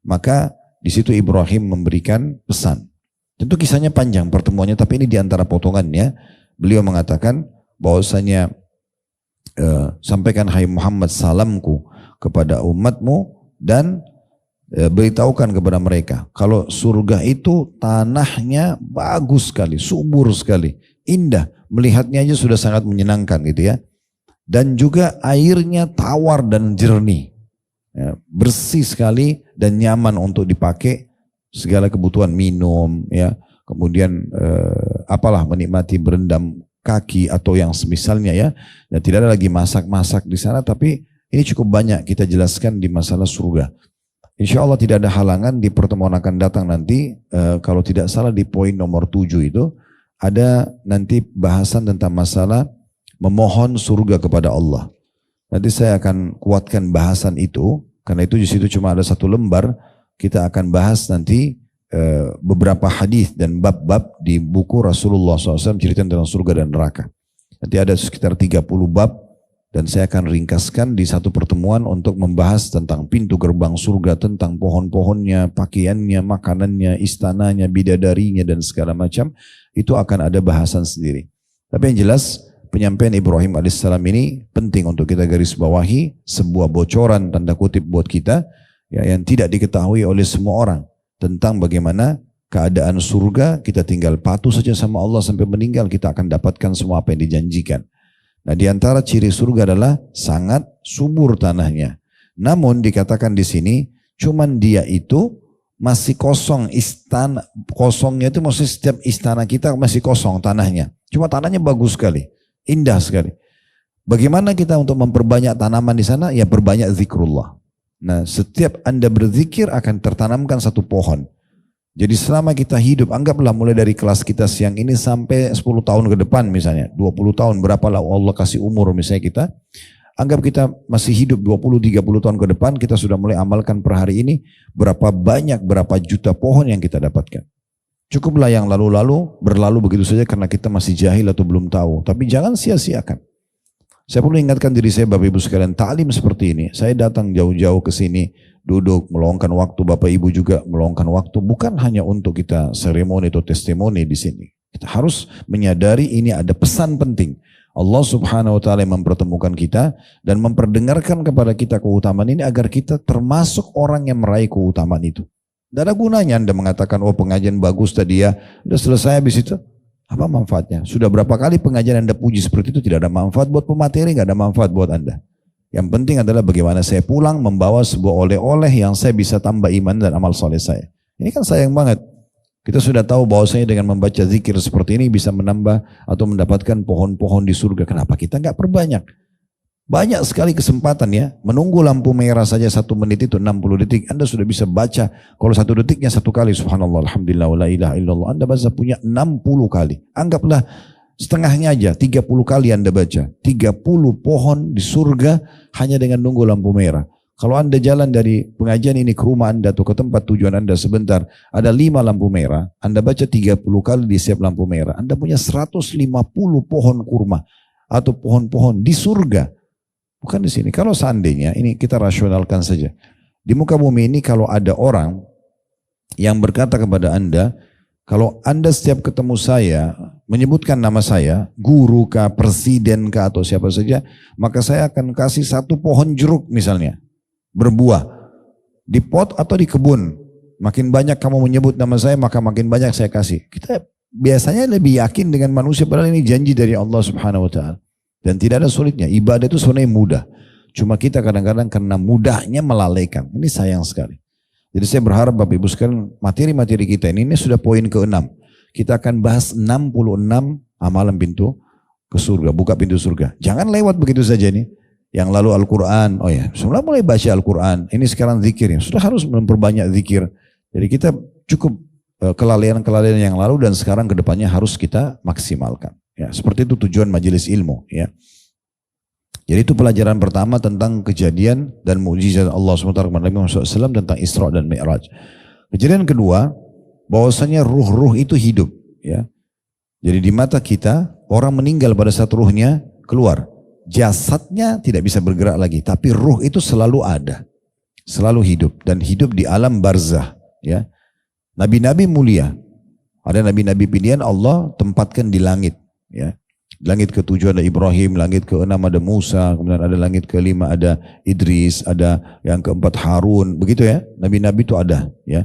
maka di situ Ibrahim memberikan pesan. Tentu kisahnya panjang pertemuannya, tapi ini di antara potongannya. Beliau mengatakan bahwasanya sampaikan hai Muhammad salamku kepada umatmu dan beritahukan kepada mereka kalau surga itu tanahnya bagus sekali, subur sekali, indah, melihatnya aja sudah sangat menyenangkan gitu ya, dan juga airnya tawar dan jernih ya, bersih sekali dan nyaman untuk dipakai segala kebutuhan minum ya, kemudian apalah menikmati berendam kaki atau yang semisalnya ya, dan tidak ada lagi masak-masak di sana. Tapi ini cukup banyak kita jelaskan di masalah surga. Insya Allah tidak ada halangan di pertemuan akan datang nanti. Kalau tidak salah di poin nomor 7 itu ada nanti bahasan tentang masalah memohon surga kepada Allah. Nanti saya akan kuatkan bahasan itu, karena itu di situ cuma ada 1 lembar. Kita akan bahas nanti beberapa hadis dan bab-bab di buku Rasulullah SAW cerita tentang surga dan neraka. Nanti ada sekitar 30 bab. Dan saya akan ringkaskan di satu pertemuan untuk membahas tentang pintu gerbang surga, tentang pohon-pohonnya, pakaiannya, makanannya, istananya, bidadarinya, dan segala macam. Itu akan ada bahasan sendiri. Tapi yang jelas, penyampaian Ibrahim alaihissalam ini penting untuk kita garis bawahi, sebuah bocoran tanda kutip buat kita ya, yang tidak diketahui oleh semua orang. Tentang bagaimana keadaan surga, kita tinggal patuh saja sama Allah sampai meninggal, kita akan dapatkan semua apa yang dijanjikan. Nah di antara ciri surga adalah sangat subur tanahnya. Namun dikatakan di sini cuman dia itu masih kosong, istana kosongnya itu maksudnya setiap istana kita masih kosong tanahnya. Cuma tanahnya bagus sekali, indah sekali. Bagaimana kita untuk memperbanyak tanaman di sana? Ya berbanyak zikrullah. Nah setiap Anda berzikir akan tertanamkan satu pohon. Jadi selama kita hidup, anggaplah mulai dari kelas kita siang ini sampai 10 tahun ke depan misalnya, 20 tahun, berapalah Allah kasih umur misalnya kita, anggap kita masih hidup 20-30 tahun ke depan, kita sudah mulai amalkan per hari ini, berapa banyak, berapa juta pohon yang kita dapatkan. Cukuplah yang lalu-lalu, berlalu begitu saja karena kita masih jahil atau belum tahu, tapi jangan sia-siakan. Saya perlu ingatkan diri saya, Bapak Ibu sekalian, taklim seperti ini, saya datang jauh-jauh ke sini, duduk, meluangkan waktu, Bapak Ibu juga meluangkan waktu, bukan hanya untuk kita seremoni atau testimoni di sini. Kita harus menyadari ini ada pesan penting. Allah Subhanahu wa Ta'ala mempertemukan kita dan memperdengarkan kepada kita keutamaan ini agar kita termasuk orang yang meraih keutamaan itu. Tidak ada gunanya Anda mengatakan, oh pengajian bagus tadi ya, sudah selesai habis itu. Apa manfaatnya? Sudah berapa kali pengajian Anda puji seperti itu, tidak ada manfaat buat pemateri, tidak ada manfaat buat Anda. Yang penting adalah bagaimana saya pulang membawa sebuah oleh-oleh yang saya bisa tambah iman dan amal soleh saya. Ini kan sayang banget. Kita sudah tahu bahwasanya dengan membaca zikir seperti ini bisa menambah atau mendapatkan pohon-pohon di surga. Kenapa kita nggak perbanyak? Banyak sekali kesempatan ya. Menunggu lampu merah saja 1 menit itu 60 detik. Anda sudah bisa baca. Kalau 1 detiknya 1 kali. Subhanallah, alhamdulillah, wa la ilaha illallah. Anda baca punya 60 kali. Anggaplah setengahnya aja. 30 kali Anda baca. 30 pohon di surga hanya dengan nunggu lampu merah. Kalau Anda jalan dari pengajian ini ke rumah Anda atau ke tempat tujuan Anda sebentar. Ada 5 lampu merah. Anda baca 30 kali di setiap lampu merah. Anda punya 150 pohon kurma. Atau pohon-pohon di surga. Bukan di sini. Kalau seandainya, ini kita rasionalkan saja. Di muka bumi ini kalau ada orang yang berkata kepada Anda, kalau Anda setiap ketemu saya, menyebutkan nama saya, guru kah, presiden kah, atau siapa saja, maka saya akan kasih 1 pohon jeruk misalnya, berbuah, di pot atau di kebun. Makin banyak kamu menyebut nama saya, maka makin banyak saya kasih. Kita biasanya lebih yakin dengan manusia, padahal ini janji dari Allah Subhanahu wa Ta'ala. Dan tidak ada sulitnya. Ibadah itu sebenarnya mudah. Cuma kita kadang-kadang karena mudahnya melalaikan. Ini sayang sekali. Jadi saya berharap Bapak Ibu sekalian, materi-materi kita ini sudah poin ke-6. Kita akan bahas 66 amalan pintu ke surga. Buka pintu surga. Jangan lewat begitu saja nih. Yang lalu Al-Quran. Oh ya, sudah mulai baca Al-Quran. Ini sekarang zikir. Sudah harus memperbanyak zikir. Jadi kita cukup kelalaian-kelalaian yang lalu dan sekarang ke depannya harus kita maksimalkan. Ya, seperti itu tujuan majelis ilmu. Ya. Jadi itu pelajaran pertama tentang kejadian dan mukjizat Allah SWT kepada Nabi Muhammad SAW tentang Isra dan Mi'raj. Kejadian kedua, bahwasanya ruh-ruh itu hidup. Ya. Jadi di mata kita, orang meninggal pada saat ruhnya keluar. Jasadnya tidak bisa bergerak lagi, tapi ruh itu selalu ada. Selalu hidup dan hidup di alam barzah. Ya. Nabi-nabi mulia. Ada nabi-nabi pilihan Allah tempatkan di langit. Ya, langit ke-7 ada Ibrahim, langit ke-6 ada Musa, kemudian ada langit ke-5 ada Idris, ada yang ke-4 Harun, begitu ya. Nabi-nabi itu ada, ya.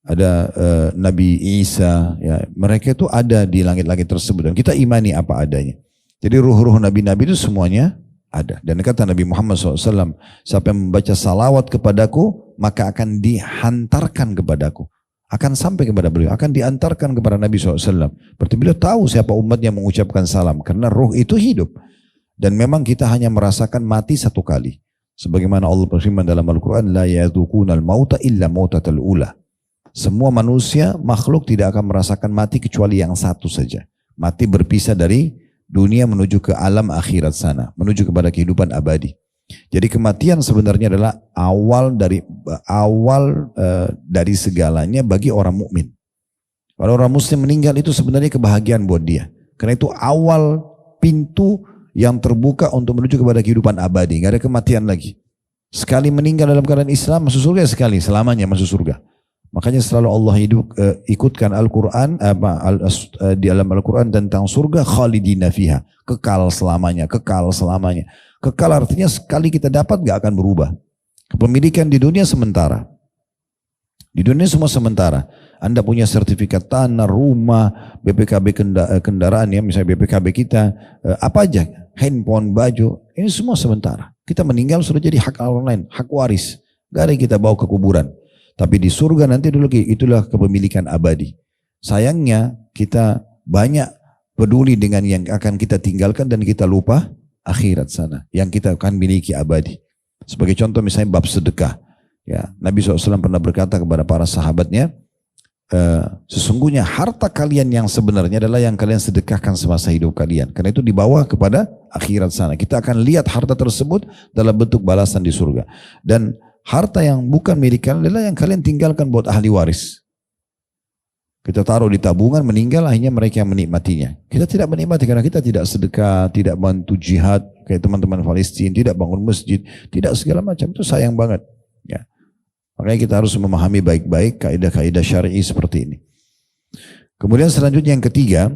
Ada Nabi Isa, ya. Mereka itu ada di langit-langit tersebut dan kita imani apa adanya. Jadi ruh-ruh nabi-nabi itu semuanya ada. Dan kata Nabi Muhammad SAW, siapa yang membaca salawat kepadaku, maka akan dihantarkan kepadaku. Akan sampai kepada beliau, akan diantarkan kepada Nabi SAW. Berarti beliau tahu siapa umat yang mengucapkan salam. Karena ruh itu hidup. Dan memang kita hanya merasakan mati 1 kali. Sebagaimana Allah berfirman dalam Al-Quran, La yadhukunal mauta illa mautatal ula. Semua manusia, makhluk tidak akan merasakan mati kecuali yang 1 saja. Mati berpisah dari dunia menuju ke alam akhirat sana. Menuju kepada kehidupan abadi. Jadi kematian sebenarnya adalah awal dari segalanya bagi orang mukmin. Kalau orang muslim meninggal itu sebenarnya kebahagiaan buat dia. Karena itu awal pintu yang terbuka untuk menuju kepada kehidupan abadi. Nggak ada kematian lagi. Sekali meninggal dalam keadaan Islam masuk surga, sekali selamanya masuk surga. Makanya selalu Allah ikutkan Al-Quran di dalam Al-Quran tentang surga, khalidina fiha, kekal selamanya, kekal selamanya. Kekal artinya sekali kita dapat gak akan berubah. Kepemilikan di dunia sementara. Di dunia semua sementara. Anda punya sertifikat tanah, rumah, BPKB kendaraan ya, misalnya BPKB kita, apa aja, handphone, baju, ini semua sementara. Kita meninggal sudah jadi hak orang lain, hak waris. Gak ada yang kita bawa ke kuburan. Tapi di surga nanti dulu itulah kepemilikan abadi. Sayangnya kita banyak peduli dengan yang akan kita tinggalkan dan kita lupa akhirat sana yang kita akan miliki abadi. Sebagai contoh misalnya bab sedekah. Ya, Nabi SAW pernah berkata kepada para sahabatnya, sesungguhnya harta kalian yang sebenarnya adalah yang kalian sedekahkan semasa hidup kalian. Karena itu dibawa kepada akhirat sana. Kita akan lihat harta tersebut dalam bentuk balasan di surga. Dan harta yang bukan milik kalian adalah yang kalian tinggalkan buat ahli waris. Kita taruh di tabungan, meninggal akhirnya mereka yang menikmatinya. Kita tidak menikmati karena kita tidak sedekah, tidak bantu jihad. kayak teman-teman Palestina, tidak bangun masjid, tidak segala macam, itu sayang banget. Ya. Makanya kita harus memahami baik-baik kaidah-kaidah syar'i seperti ini. Kemudian selanjutnya yang ketiga,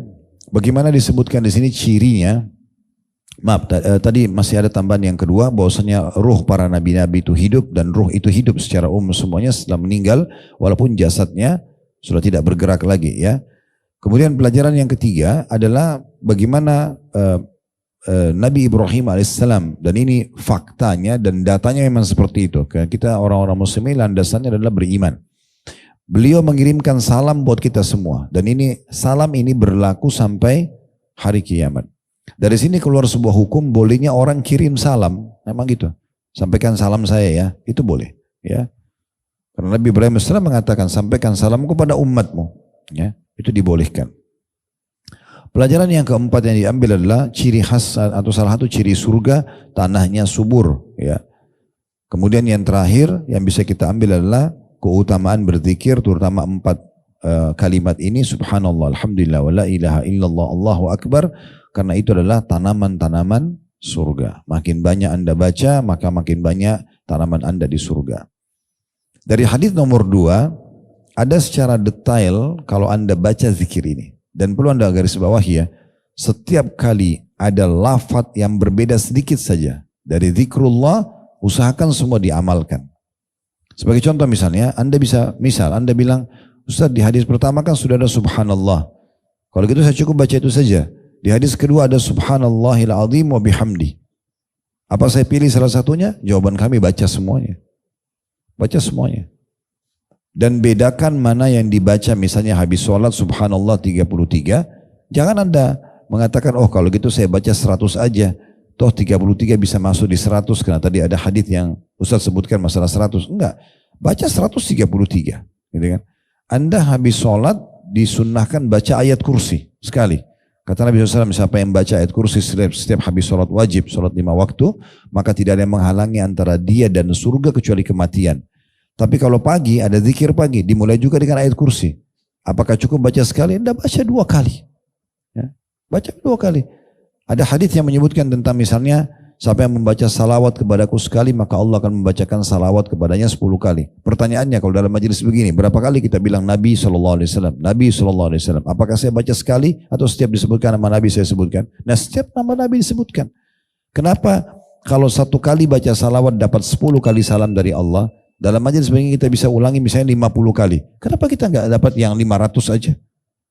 bagaimana disebutkan di sini cirinya. Maaf, tadi masih ada tambahan yang kedua, bahwasanya ruh para nabi-nabi itu hidup, dan ruh itu hidup secara umum semuanya setelah meninggal, walaupun jasadnya sudah tidak bergerak lagi ya. Kemudian pelajaran yang ketiga adalah bagaimana Nabi Ibrahim alaihissalam, dan ini faktanya dan datanya memang seperti itu. Kita orang-orang muslimin landasannya adalah beriman. Beliau mengirimkan salam buat kita semua, dan ini salam ini berlaku sampai hari kiamat. Dari sini keluar sebuah hukum, bolehnya orang kirim salam, memang gitu. Sampaikan salam saya ya, itu boleh. Ya, karena Nabi Ibrahim AS mengatakan, sampaikan salamku kepada umatmu. Ya, itu dibolehkan. Pelajaran yang keempat yang diambil adalah ciri khas atau salah satu ciri surga, tanahnya subur. Ya. Kemudian yang terakhir yang bisa kita ambil adalah keutamaan berzikir, terutama 4 kalimat ini, subhanallah, alhamdulillah, wa la ilaha illallah, Allahu akbar. Karena itu adalah tanaman-tanaman surga. Makin banyak Anda baca, maka makin banyak tanaman Anda di surga. Dari hadis nomor 2, ada secara detail kalau Anda baca zikir ini. Dan perlu Anda garis bawahi ya, setiap kali ada lafaz yang berbeda sedikit saja dari zikrullah, usahakan semua diamalkan. Sebagai contoh misalnya, Anda bilang, Ustaz di hadis pertama kan sudah ada subhanallah. Kalau gitu saya cukup baca itu saja. Di hadis kedua ada subhanallahil azim wa bihamdi. Apa saya pilih salah satunya? Jawaban kami baca semuanya. Baca semuanya. Dan bedakan mana yang dibaca, misalnya habis sholat subhanallah 33. Jangan Anda mengatakan, oh kalau gitu saya baca 100 aja. Toh 33 bisa masuk di 100 karena tadi ada hadis yang Ustaz sebutkan masalah 100. Enggak. Baca 133. Gitu kan? Anda habis sholat disunnahkan baca ayat kursi sekali. Kata Nabi SAW, siapa yang baca ayat kursi setiap habis sholat wajib, sholat 5 waktu, maka tidak ada yang menghalangi antara dia dan surga kecuali kematian. Tapi kalau pagi, ada zikir pagi, dimulai juga dengan ayat kursi. Apakah cukup baca sekali? Anda baca 2 kali. Ya. Baca 2 kali. Ada hadis yang menyebutkan tentang misalnya, siapa yang membaca salawat kepadaku sekali, maka Allah akan membacakan salawat kepadanya 10 kali. Pertanyaannya kalau dalam majelis begini, berapa kali kita bilang Nabi SAW, Nabi SAW. Apakah saya baca sekali atau setiap disebutkan nama Nabi saya sebutkan? Nah setiap nama Nabi disebutkan. Kenapa kalau 1 kali baca salawat dapat 10 kali salam dari Allah, dalam majelis begini kita bisa ulangi misalnya 50 kali. Kenapa kita nggak dapat yang 500 aja?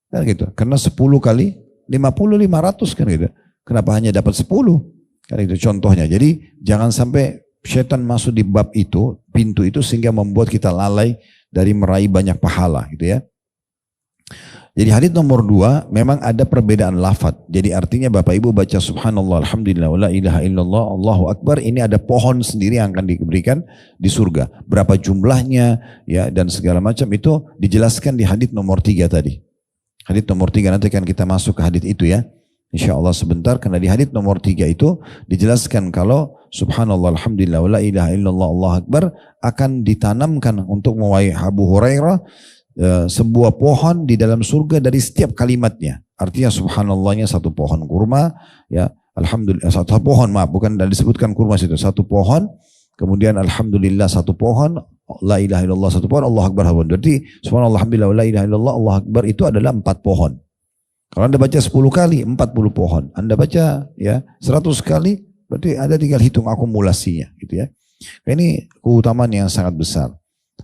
Kan gitu. Karena 10 kali 50, 500 kan gitu. Kenapa hanya dapat 10? Kan itu contohnya. Jadi jangan sampai setan masuk di bab itu, pintu itu, sehingga membuat kita lalai dari meraih banyak pahala gitu ya. Jadi hadis nomor 2 memang ada perbedaan lafaz. Jadi artinya Bapak Ibu baca subhanallah, alhamdulillah, wa la ilaha illallah, Allahu akbar, ini ada pohon sendiri yang akan diberikan di surga. Berapa jumlahnya ya dan segala macam itu dijelaskan di hadis nomor 3 tadi. Hadis nomor 3 nanti akan kita masuk ke hadis itu ya. Insya Allah sebentar, karena di hadits nomor 3 itu dijelaskan kalau subhanallah alhamdulillah wa la ilaha illallah Allahu akbar akan ditanamkan untuk mewahai Abu Hurairah sebuah pohon di dalam surga dari setiap kalimatnya. Artinya subhanallahnya 1 pohon kurma ya, alhamdulillah 1 pohon, maaf bukan disebutkan kurma situ, 1 pohon, kemudian alhamdulillah 1 pohon, la ilaha illallah 1 pohon, Allahu akbar. Jadi subhanallah alhamdulillah wa la ilaha illallah Allahu akbar itu adalah 4 pohon. Kalau Anda baca 10 kali, 40 pohon. Anda baca ya 100 kali, berarti Anda tinggal hitung akumulasinya gitu ya. Ini keutamaan yang sangat besar.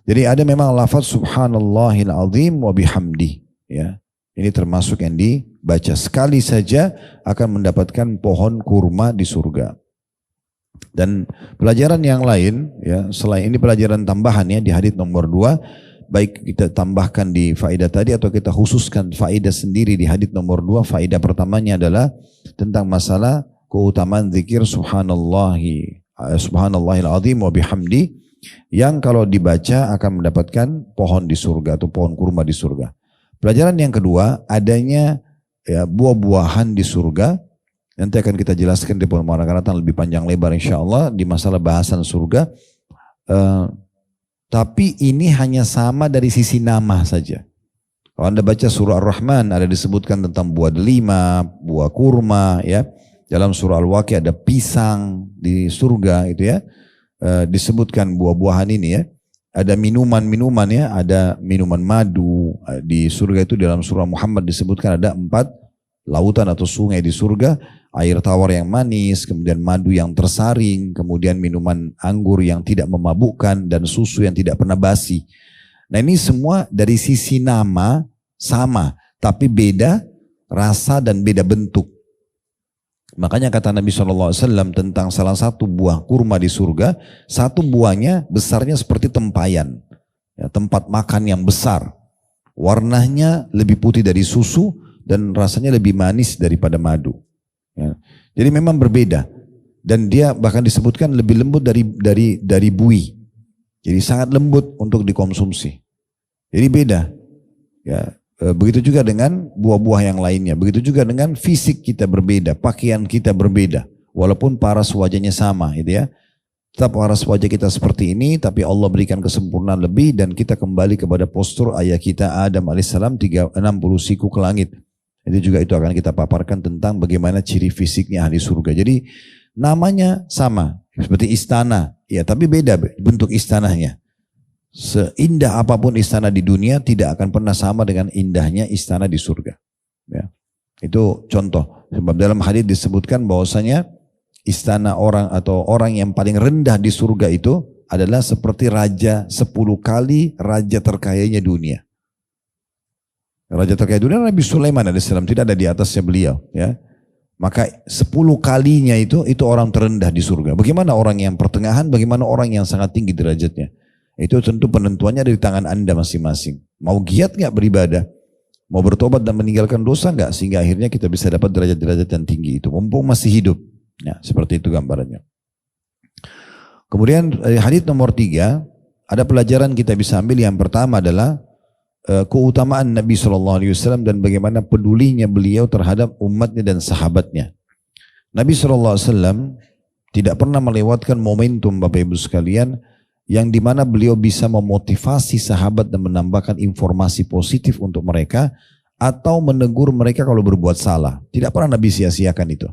Jadi ada memang lafaz subhanallahil azim wa bihamdi ya. Ini termasuk yang dibaca sekali saja akan mendapatkan pohon kurma di surga. Dan pelajaran yang lain ya, selain ini pelajaran tambahan ya di hadits nomor 2, baik kita tambahkan di faedah tadi atau kita khususkan faedah sendiri di hadits nomor 2. Faedah pertamanya adalah tentang masalah keutamaan zikir subhanallahil azim wa bihamdi, yang kalau dibaca akan mendapatkan pohon di surga atau pohon kurma di surga. Pelajaran yang kedua, adanya ya, buah-buahan di surga. Nanti akan kita jelaskan di pertemuan akan datang lebih panjang lebar insyaAllah di masalah bahasan surga. Tapi ini hanya sama dari sisi nama saja. Kalau Anda baca surah Ar-Rahman ada disebutkan tentang buah delima, buah kurma ya. Dalam surah Al-Waqiah ada pisang di surga itu ya. Disebutkan buah-buahan ini ya. Ada minuman-minuman ya, ada minuman madu di surga itu. Dalam surah Muhammad disebutkan ada 4 lautan atau sungai di surga, air tawar yang manis, kemudian madu yang tersaring, kemudian minuman anggur yang tidak memabukkan, dan susu yang tidak pernah basi. Nah ini semua dari sisi nama sama, tapi beda rasa dan beda bentuk. Makanya kata Nabi SAW tentang salah satu buah kurma di surga, satu buahnya besarnya seperti tempayan, ya, tempat makan yang besar. Warnanya lebih putih dari susu dan rasanya lebih manis daripada madu. Ya. Jadi memang berbeda. Dan dia bahkan disebutkan lebih lembut dari buih. Jadi sangat lembut untuk dikonsumsi. Jadi beda. Ya. Begitu juga dengan buah-buah yang lainnya. Begitu juga dengan fisik kita berbeda, pakaian kita berbeda. Walaupun paras wajahnya sama, gitu ya. Tetap paras wajah kita seperti ini, tapi Allah berikan kesempurnaan lebih dan kita kembali kepada postur ayah kita Adam alaihissalam 60 siku ke langit. Itu juga itu akan kita paparkan tentang bagaimana ciri fisiknya ahli surga. Jadi namanya sama, seperti istana, ya tapi beda bentuk istananya. Seindah apapun istana di dunia tidak akan pernah sama dengan indahnya istana di surga. Ya. Itu contoh. Sebab dalam hadis disebutkan bahwasanya istana orang atau orang yang paling rendah di surga itu adalah seperti raja 10 kali raja terkayanya dunia. Raja terkaya dunia Nabi Sulaiman alaihissalam, tidak ada di atasnya beliau. Ya. Maka 10 kalinya itu orang terendah di surga. Bagaimana orang yang pertengahan, bagaimana orang yang sangat tinggi derajatnya. Itu tentu penentuannya dari tangan Anda masing-masing. Mau giat gak beribadah? Mau bertobat dan meninggalkan dosa gak? Sehingga akhirnya kita bisa dapat derajat-derajat yang tinggi itu. Mumpung masih hidup. Ya, seperti itu gambarannya. Kemudian hadits nomor 3. Ada pelajaran kita bisa ambil. Yang pertama adalah keutamaan Nabi SAW dan bagaimana pedulinya beliau terhadap umatnya dan sahabatnya. Nabi SAW tidak pernah melewatkan momentum Bapak Ibu sekalian yang dimana beliau bisa memotivasi sahabat dan menambahkan informasi positif untuk mereka atau menegur mereka kalau berbuat salah. Tidak pernah Nabi sia-siakan itu.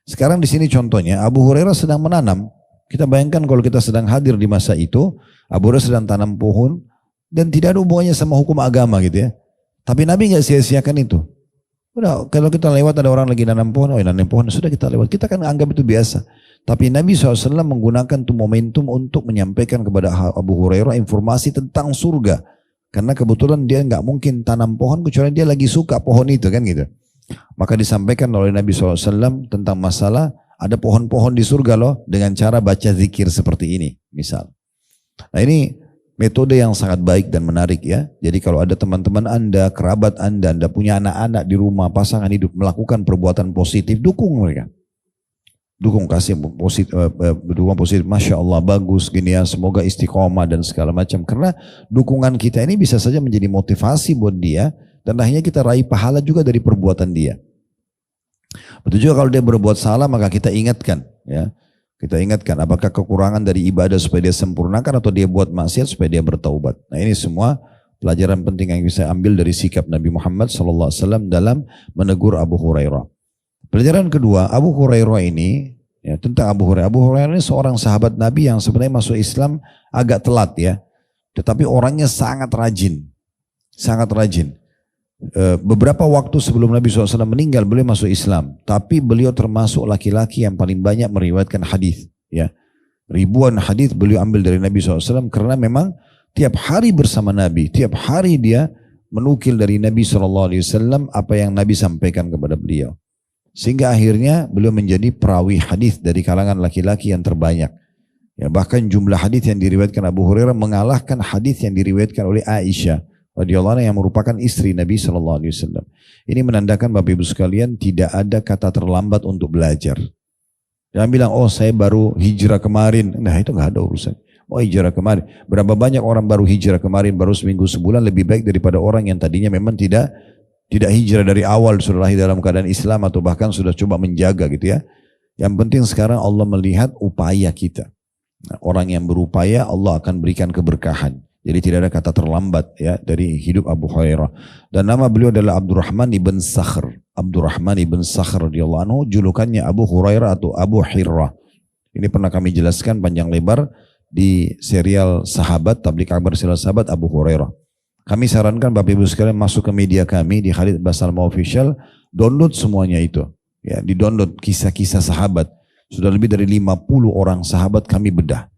Sekarang di sini contohnya Abu Hurairah sedang menanam. Kita bayangkan kalau kita sedang hadir di masa itu, Abu Hurairah sedang tanam pohon dan tidak ada hubungannya sama hukum agama gitu ya. Tapi Nabi nggak sia-siakan itu. Udah, kalau kita lewat ada orang lagi nanam pohon, nanam pohon, sudah kita lewat. Kita kan anggap itu biasa. Tapi Nabi SAW menggunakan itu momentum untuk menyampaikan kepada Abu Hurairah informasi tentang surga. Karena kebetulan dia nggak mungkin tanam pohon kecuali dia lagi suka pohon itu kan gitu. Maka disampaikan oleh Nabi SAW tentang masalah ada pohon-pohon di surga loh dengan cara baca zikir seperti ini misal. Nah ini metode yang sangat baik dan menarik ya. Jadi kalau ada teman-teman Anda, kerabat Anda punya anak-anak di rumah, pasangan hidup melakukan perbuatan positif, dukung mereka. Dukung, kasih positif, dukungan positif, Masya Allah bagus gini ya, semoga istiqomah dan segala macam. Karena dukungan kita ini bisa saja menjadi motivasi buat dia dan akhirnya kita raih pahala juga dari perbuatan dia. Betul juga kalau dia berbuat salah maka kita ingatkan ya. Kita ingatkan apakah kekurangan dari ibadah supaya dia sempurnakan atau dia buat maksiat supaya dia bertaubat. Nah ini semua pelajaran penting yang bisa ambil dari sikap Nabi Muhammad SAW dalam menegur Abu Hurairah. Pelajaran kedua, Abu Hurairah ini, ya, tentang Abu Hurairah. Abu Hurairah ini seorang sahabat Nabi yang sebenarnya masuk Islam agak telat ya. Tetapi orangnya sangat rajin. Sangat rajin. Beberapa waktu sebelum Nabi SAW meninggal, beliau masuk Islam. Tapi beliau termasuk laki-laki yang paling banyak meriwayatkan hadis. Ya. Ribuan hadis beliau ambil dari Nabi SAW karena memang tiap hari bersama Nabi. Tiap hari dia menukil dari Nabi SAW apa yang Nabi sampaikan kepada beliau. Sehingga akhirnya beliau menjadi perawi hadis dari kalangan laki-laki yang terbanyak. Ya, bahkan jumlah hadis yang diriwayatkan Abu Hurairah mengalahkan hadis yang diriwayatkan oleh Aisyah radhiyallahu anha yang merupakan istri Nabi SAW. Ini menandakan Bapak Ibu sekalian tidak ada kata terlambat untuk belajar. Jangan bilang, oh saya baru hijrah kemarin. Nah itu nggak ada urusan. Oh hijrah kemarin. Berapa banyak orang baru hijrah kemarin, baru seminggu sebulan lebih baik daripada orang yang tadinya memang tidak hijrah dari awal, sudah lahir dalam keadaan Islam atau bahkan sudah coba menjaga gitu ya. Yang penting sekarang Allah melihat upaya kita. Nah, orang yang berupaya Allah akan berikan keberkahan. Jadi tidak ada kata terlambat ya dari hidup Abu Hurairah. Dan nama beliau adalah Abdurrahman ibn Sakhr. Abdurrahman ibn Sakhr radhiyallahu anhu, julukannya Abu Hurairah atau Abu Hirrah. Ini pernah kami jelaskan panjang lebar di serial Sahabat, Tablik Akbar serial Sahabat Abu Hurairah. Kami sarankan Bapak Ibu sekalian masuk ke media kami di Khalid Basalma Official, download semuanya itu. Ya, di-download kisah-kisah sahabat. Sudah lebih dari 50 orang sahabat kami bedah.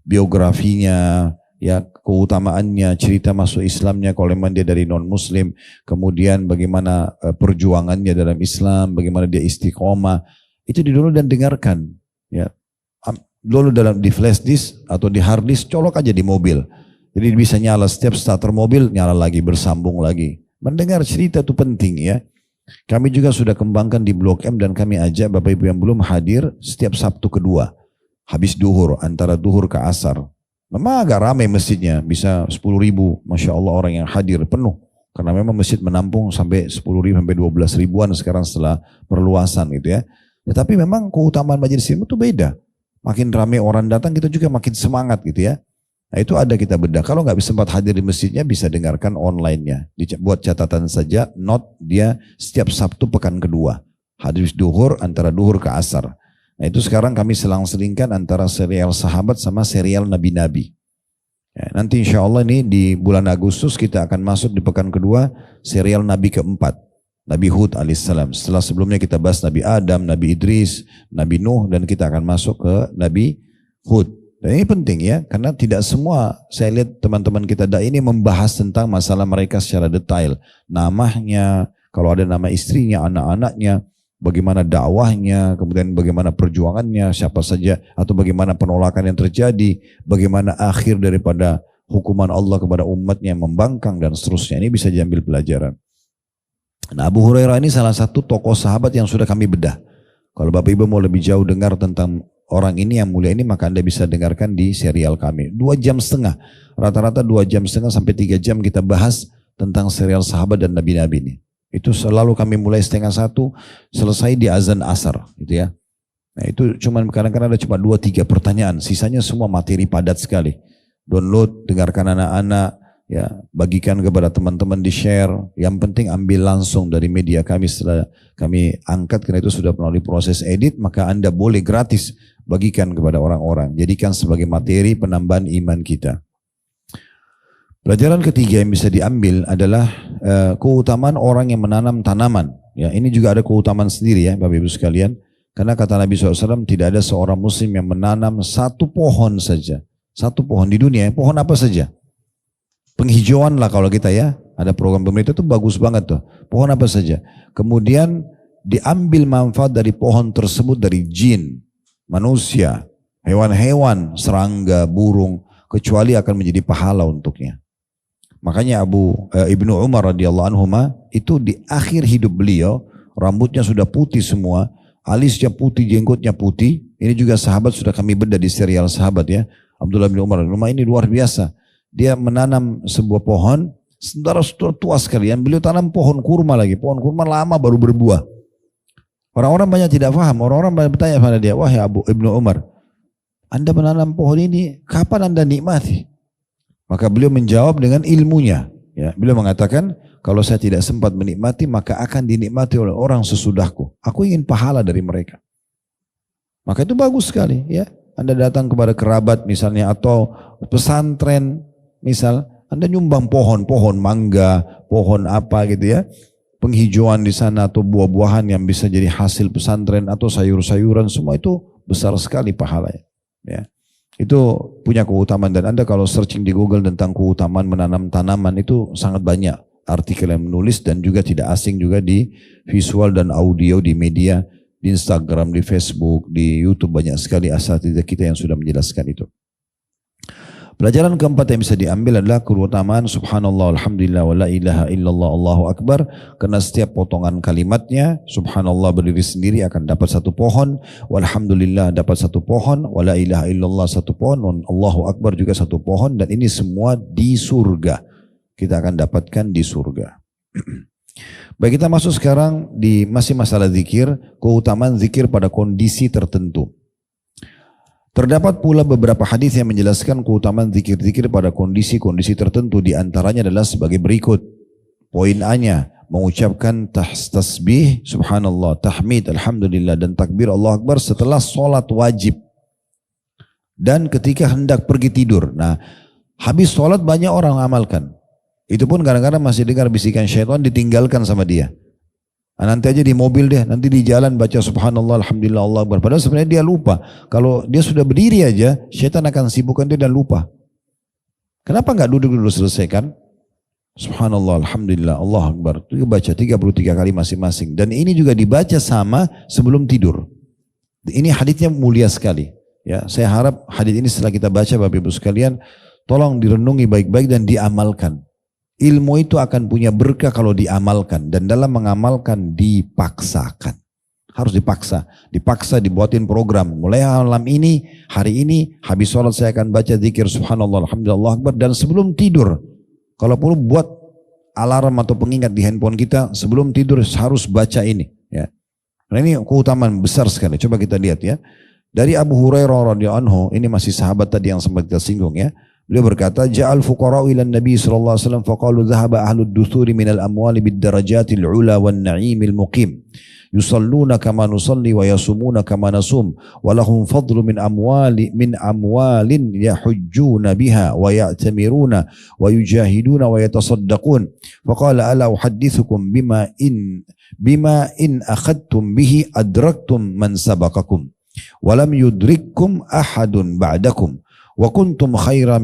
Biografinya, ya, keutamaannya, cerita masuk Islamnya kalau memang dia dari non-muslim, kemudian bagaimana perjuangannya dalam Islam, bagaimana dia istiqomah. Itu di-download dan dengarkan. Ya. Dulu di flash disk atau di hard disk, colok aja di mobil. Jadi bisa nyala setiap starter mobil, nyala lagi, bersambung lagi. Mendengar cerita itu penting ya. Kami juga sudah kembangkan di Blok M dan kami ajak Bapak Ibu yang belum hadir setiap Sabtu kedua. Habis duhur, antara duhur ke asar. Memang agak ramai masjidnya, bisa 10.000. Masya Allah orang yang hadir penuh. Karena memang masjid menampung sampai 10.000 sampai 12 ribuan sekarang setelah perluasan gitu ya. Tetapi memang keutamaan majelis ilmu itu beda. Makin ramai orang datang kita juga makin semangat gitu ya. Nah itu ada kita bedah. Kalau nggak bisa sempat hadir di masjidnya bisa dengarkan online-nya. Buat catatan saja, note dia setiap Sabtu pekan kedua. Hadis duhur antara duhur ke asar. Nah itu sekarang kami selang-selingkan antara serial sahabat sama serial nabi-nabi. Ya, nanti insya Allah ini di bulan Agustus kita akan masuk di pekan kedua serial nabi keempat. Nabi Hud alaihissalam. Setelah sebelumnya kita bahas Nabi Adam, Nabi Idris, Nabi Nuh dan kita akan masuk ke Nabi Hud. Dan ini penting ya, karena tidak semua saya lihat teman-teman kita ini membahas tentang masalah mereka secara detail. Namanya, kalau ada nama istrinya, anak-anaknya, bagaimana dakwahnya, kemudian bagaimana perjuangannya, siapa saja, atau bagaimana penolakan yang terjadi, bagaimana akhir daripada hukuman Allah kepada umatnya yang membangkang dan seterusnya. Ini bisa diambil pelajaran. Nah Abu Hurairah ini salah satu tokoh sahabat yang sudah kami bedah. Kalau Bapak Ibu mau lebih jauh dengar tentang orang ini yang mulia ini, maka Anda bisa dengarkan di serial kami. 2,5 jam. Rata-rata 2,5 jam sampai 3 jam kita bahas tentang serial sahabat dan nabi-nabi ini. Itu selalu kami mulai 12:30, selesai di azan asar. Gitu ya. Nah itu cuman kadang-kadang ada cuma 2-3 pertanyaan. Sisanya semua materi padat sekali. Download, dengarkan anak-anak, ya, bagikan kepada teman-teman, di share. Yang penting ambil langsung dari media kami setelah kami angkat, karena itu sudah melalui proses edit, maka Anda boleh gratis bagikan kepada orang-orang. Jadikan sebagai materi penambahan iman kita. Pelajaran ketiga yang bisa diambil adalah keutamaan orang yang menanam tanaman. Ya, ini juga ada keutamaan sendiri ya Bapak Ibu sekalian. Karena kata Nabi SAW, tidak ada seorang muslim yang menanam satu pohon saja. Satu pohon di dunia, pohon apa saja. Penghijauan lah kalau kita ya, ada program pemerintah itu bagus banget tuh, pohon apa saja. Kemudian diambil manfaat dari pohon tersebut dari jin, manusia, hewan-hewan, serangga, burung, kecuali akan menjadi pahala untuknya. Makanya Ibnu Umar radhiyallahu anhu itu di akhir hidup beliau, rambutnya sudah putih semua, alisnya putih, jenggotnya putih. Ini juga sahabat sudah kami bedah di serial sahabat ya, Abdullah bin Umar. Rumah ini luar biasa. Dia menanam sebuah pohon, saudara tua sekalian, beliau tanam pohon kurma lagi. Pohon kurma lama baru berbuah. Orang-orang banyak tidak paham, orang-orang banyak bertanya pada dia, wahai Ibnu Umar, Anda menanam pohon ini, kapan Anda nikmati? Maka beliau menjawab dengan ilmunya. Ya, beliau mengatakan, kalau saya tidak sempat menikmati, maka akan dinikmati oleh orang sesudahku. Aku ingin pahala dari mereka. Maka itu bagus sekali. Ya, Anda datang kepada kerabat misalnya, atau pesantren, misal, Anda nyumbang pohon mangga, pohon apa gitu ya, penghijauan di sana atau buah-buahan yang bisa jadi hasil pesantren atau sayur-sayuran, semua itu besar sekali pahalanya. Ya, itu punya keutamaan, dan Anda kalau searching di Google tentang keutamaan menanam tanaman itu sangat banyak artikel yang menulis, dan juga tidak asing juga di visual dan audio di media, di Instagram, di Facebook, di YouTube banyak sekali asatidz kita yang sudah menjelaskan itu. Pelajaran keempat yang bisa diambil adalah keutamaan subhanallah, alhamdulillah, wa la ilaha illallah, Allahu akbar. Karena setiap potongan kalimatnya, subhanallah berdiri sendiri akan dapat satu pohon, walhamdulillah dapat satu pohon, wa la ilaha illallah satu pohon, dan Allahu akbar juga satu pohon, dan ini semua di surga. Kita akan dapatkan di surga. Baik, kita masuk sekarang di masih masalah zikir, keutamaan zikir pada kondisi tertentu. Terdapat pula beberapa hadis yang menjelaskan keutamaan zikir-zikir pada kondisi-kondisi tertentu. Di antaranya adalah sebagai berikut. Poin A-nya, mengucapkan tasbih, subhanallah, tahmid, alhamdulillah, dan takbir Allah Akbar setelah sholat wajib. Dan ketika hendak pergi tidur. Nah, habis sholat banyak orang amalkan. Itu pun kadang-kadang masih dengar bisikan syaitan, ditinggalkan sama dia. Nah, nanti aja di mobil deh, nanti di jalan baca subhanallah, alhamdulillah, Allah Akbar. Padahal sebenarnya dia lupa. Kalau dia sudah berdiri aja, syaitan akan sibukkan dia dan lupa. Kenapa nggak duduk dulu selesaikan? Subhanallah, alhamdulillah, Allah Akbar. Itu baca 33 kali masing-masing. Dan ini juga dibaca sama sebelum tidur. Ini haditsnya mulia sekali. Ya, saya harap hadits ini setelah kita baca Bapak Ibu sekalian, tolong direnungi baik-baik dan diamalkan. Ilmu itu akan punya berkah kalau diamalkan, dan dalam mengamalkan dipaksakan. Harus dipaksa dibuatin program. Mulai malam ini, hari ini, habis sholat saya akan baca zikir subhanallah, alhamdulillah, Allah Akbar, dan sebelum tidur, kalau perlu buat alarm atau pengingat di handphone kita, sebelum tidur harus baca ini. Ya. Nah, ini keutamaan besar sekali. Coba kita lihat ya. Dari Abu Hurairah radhiyallahu anhu, ini masih sahabat tadi yang sempat kita singgung ya. Beliau berkata, ja'al fuqara'u ila Nabi sallallahu alaihi wasallam faqalu dhahaba ahlud duthuri minal amwali bid darajatil ula wan na'imil muqim. Yusalluna kama nusalli wa yasumuna kama nasum wa lahum fadlu min amwalin yahujjuna biha wa ya'tamiruna wa yujahiduna wa yatasaddaqun. Faqala ala uhaddithukum bima in akhadtum bihi adraktum man sabaqakum. Walam yudrikkum ahadun ba'dakum wa kuntum khaira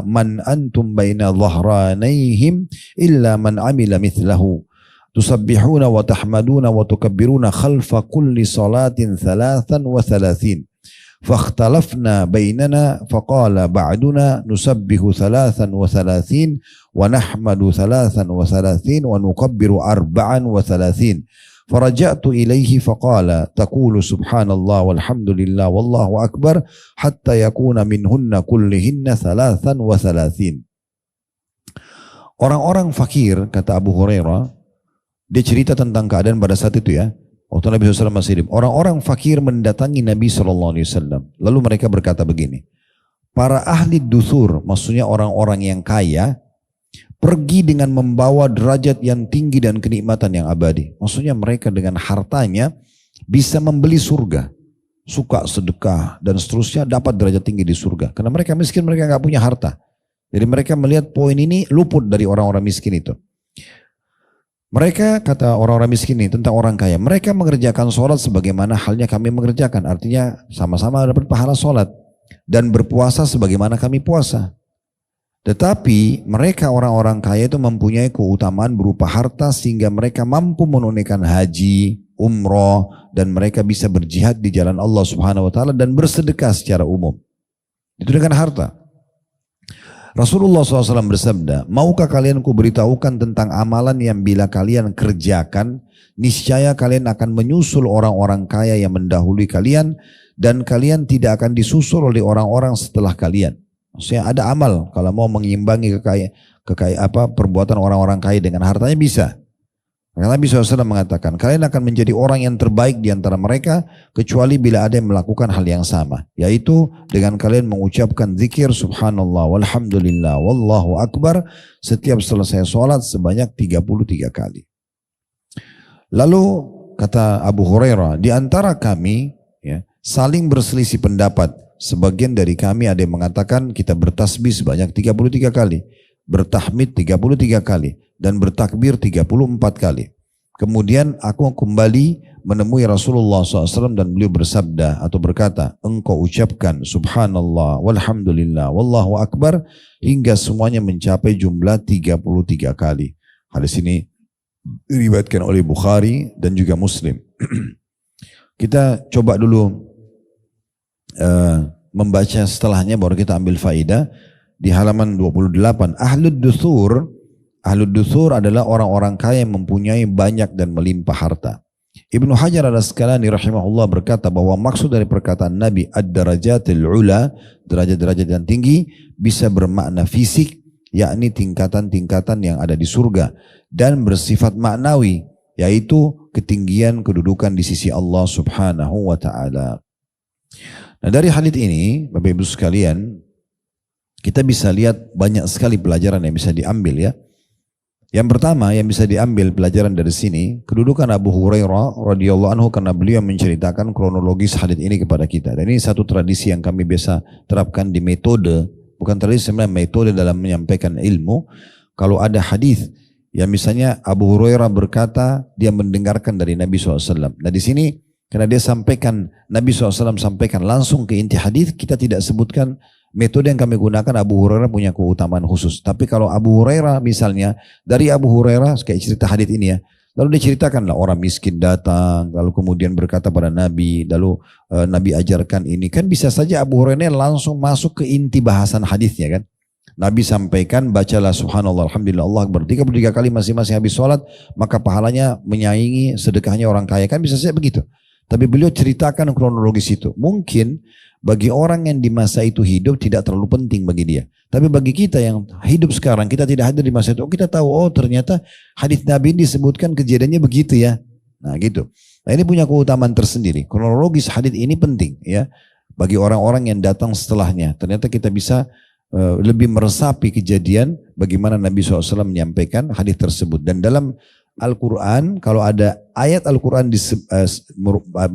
man antum baina dhahranayhim illa man amila mithlahu tusabbihuna wa tahmaduna wa tukabbiruna khalfa kulli salatin 33 fakhtalafna bainana faqala ba'duna nusabbihu 33 wa nahmadu 33 wa nukabbiru 34. فرجعت إليه فقال تقول سبحان الله والحمد لله والله أكبر حتى يكون منهن كلهن 33. Orang-orang fakir, kata Abu Hurairah, dia cerita tentang keadaan pada saat itu ya, waktu Nabi SAW masih hidup. Orang-orang fakir mendatangi Nabi SAW. Lalu mereka berkata begini, para ahli dusur, maksudnya orang-orang yang kaya, pergi dengan membawa derajat yang tinggi dan kenikmatan yang abadi. Maksudnya mereka dengan hartanya bisa membeli surga. Suka sedekah dan seterusnya dapat derajat tinggi di surga. Karena mereka miskin, mereka nggak punya harta. Jadi mereka melihat poin ini luput dari orang-orang miskin itu. Mereka, kata orang-orang miskin ini tentang orang kaya, mereka mengerjakan sholat sebagaimana halnya kami mengerjakan. Artinya sama-sama dapat pahala sholat. Dan berpuasa sebagaimana kami puasa. Tetapi mereka orang-orang kaya itu mempunyai keutamaan berupa harta sehingga mereka mampu menunaikan haji, umroh, dan mereka bisa berjihad di jalan Allah Subhanahu wa taala dan bersedekah secara umum. Itu dengan harta. Rasulullah SAW bersabda, maukah kalian kuberitahukan tentang amalan yang bila kalian kerjakan, niscaya kalian akan menyusul orang-orang kaya yang mendahului kalian dan kalian tidak akan disusul oleh orang-orang setelah kalian. Maksudnya ada amal kalau mau mengimbangi perbuatan orang-orang kaya dengan hartanya bisa. Karena Nabi SAW mengatakan kalian akan menjadi orang yang terbaik di antara mereka kecuali bila ada yang melakukan hal yang sama, yaitu dengan kalian mengucapkan zikir subhanallah walhamdulillah wallahu akbar setiap selesai sholat sebanyak 33 kali. Lalu kata Abu Hurairah, di antara kami ya, saling berselisih pendapat. Sebagian dari kami ada yang mengatakan kita bertasbih sebanyak 33 kali, bertahmid 33 kali, dan bertakbir 34 kali. Kemudian aku kembali menemui Rasulullah SAW dan beliau bersabda atau berkata, engkau ucapkan subhanallah walhamdulillah wallahu akbar hingga semuanya mencapai jumlah 33 kali. Hadis ini diriwayatkan oleh Bukhari dan juga Muslim. Kita coba dulu membaca setelahnya baru kita ambil faidah di halaman 28. Ahlud duthur adalah orang-orang kaya yang mempunyai banyak dan melimpah harta. Ibnu Hajar al-Asqalani rahimahullah berkata bahwa maksud dari perkataan Nabi ad-darajatil ula, derajat-derajat yang tinggi, bisa bermakna fisik, yakni tingkatan-tingkatan yang ada di surga, dan bersifat maknawi, yaitu ketinggian kedudukan di sisi Allah Subhanahu wa taala. Nah, dari hadits ini, Bapak Ibu sekalian, kita bisa lihat banyak sekali pelajaran yang bisa diambil ya. Yang pertama yang bisa diambil pelajaran dari sini, kedudukan Abu Hurairah radhiyallahu anhu karena beliau menceritakan kronologis hadis ini kepada kita. Dan ini satu tradisi yang kami biasa terapkan di metode, bukan tradisi sebenarnya, metode dalam menyampaikan ilmu. Kalau ada hadis yang misalnya Abu Hurairah berkata dia mendengarkan dari Nabi SAW. Nah di sini karena dia sampaikan, Nabi SAW sampaikan langsung ke inti hadis, kita tidak sebutkan metode yang kami gunakan. Abu Hurairah punya keutamaan khusus. Tapi kalau Abu Hurairah misalnya, dari Abu Hurairah, kayak cerita hadits ini ya, lalu diceritakanlah orang miskin datang, lalu kemudian berkata pada Nabi, lalu Nabi ajarkan ini. Kan bisa saja Abu Hurairah langsung masuk ke inti bahasan hadisnya kan. Nabi sampaikan, bacalah subhanallah, alhamdulillah, Allah akbar 33 kali masing-masing habis sholat, maka pahalanya menyaingi sedekahnya orang kaya. Kan bisa saja begitu. Tapi beliau ceritakan kronologis itu. Mungkin bagi orang yang di masa itu hidup tidak terlalu penting bagi dia. Tapi bagi kita yang hidup sekarang, kita tidak hadir di masa itu, kita tahu, oh ternyata hadis Nabi disebutkan kejadiannya begitu ya. Nah gitu. Nah ini punya keutamaan tersendiri. Kronologis hadis ini penting ya. Bagi orang-orang yang datang setelahnya. Ternyata kita bisa lebih meresapi kejadian bagaimana Nabi SAW menyampaikan hadis tersebut. Dan dalam Al-Quran, kalau ada ayat Al-Quran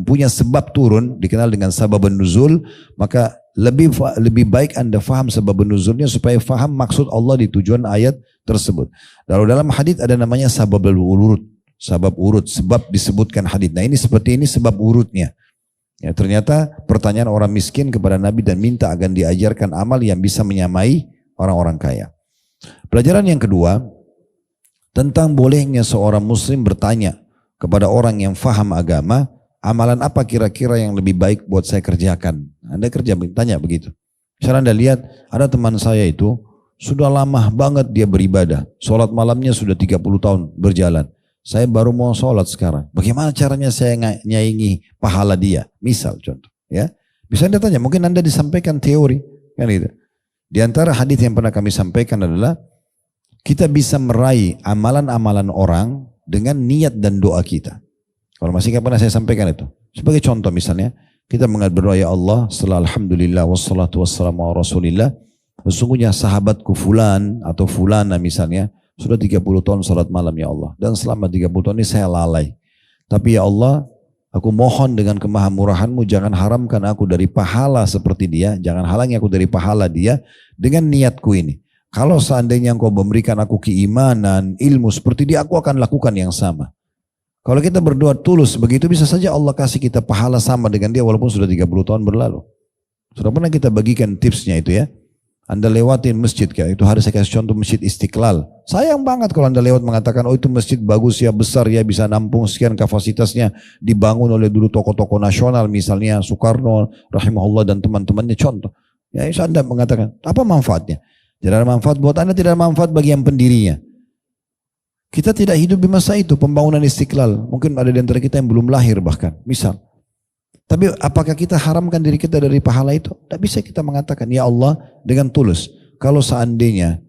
punya sebab turun, dikenal dengan sababun nuzul, maka lebih baik Anda faham sababun nuzulnya supaya faham maksud Allah di tujuan ayat tersebut. Lalu dalam hadis ada namanya sababul urut, sabab urut, sebab disebutkan hadis. Nah ini seperti ini sebab urutnya. Ya, ternyata pertanyaan orang miskin kepada Nabi dan minta agar diajarkan amal yang bisa menyamai orang-orang kaya. Pelajaran yang kedua, tentang bolehnya seorang muslim bertanya kepada orang yang faham agama, amalan apa kira-kira yang lebih baik buat saya kerjakan? Anda tanya begitu. Misalnya Anda lihat, ada teman saya itu, sudah lama banget dia beribadah. Sholat malamnya sudah 30 tahun berjalan. Saya baru mau sholat sekarang. Bagaimana caranya saya nyaingi pahala dia? Misal contoh. Ya, bisa Anda tanya, mungkin Anda disampaikan teori. Kan gitu. Di antara hadis yang pernah kami sampaikan adalah, kita bisa meraih amalan-amalan orang dengan niat dan doa kita. Kalau masih ingat pernah saya sampaikan itu. Sebagai contoh misalnya, kita berdoa, ya Allah, setelah alhamdulillah wassalatu wassalamu ala rasulillah, sesungguhnya sahabatku fulan atau fulana misalnya, sudah 30 tahun salat malam ya Allah. Dan selama 30 tahun ini saya lalai. Tapi ya Allah, aku mohon dengan kemahamurahanmu jangan haramkan aku dari pahala seperti dia. Jangan halangi aku dari pahala dia dengan niatku ini. Kalau seandainya engkau memberikan aku keimanan, ilmu seperti dia, aku akan lakukan yang sama. Kalau kita berdoa tulus begitu, bisa saja Allah kasih kita pahala sama dengan dia walaupun sudah 30 tahun berlalu. Sudah pernah kita bagikan tipsnya itu ya. Anda lewatin masjid kayak itu, hari saya kasih contoh Masjid Istiqlal. Sayang banget kalau Anda lewat mengatakan, oh itu masjid bagus ya, besar ya, bisa nampung sekian kapasitasnya, dibangun oleh dulu tokoh-tokoh nasional misalnya Soekarno, rahimahullah dan teman-temannya, contoh. Ya itu Anda mengatakan, apa manfaatnya? Tidak ada manfaat buat Anda, tidak ada manfaat bagi yang pendirinya. Kita tidak hidup di masa itu, pembangunan Istiqlal. Mungkin ada di antara kita yang belum lahir bahkan, misal. Tapi apakah kita haramkan diri kita dari pahala itu? Tidak bisa kita mengatakan, ya Allah dengan tulus. Kalau seandainya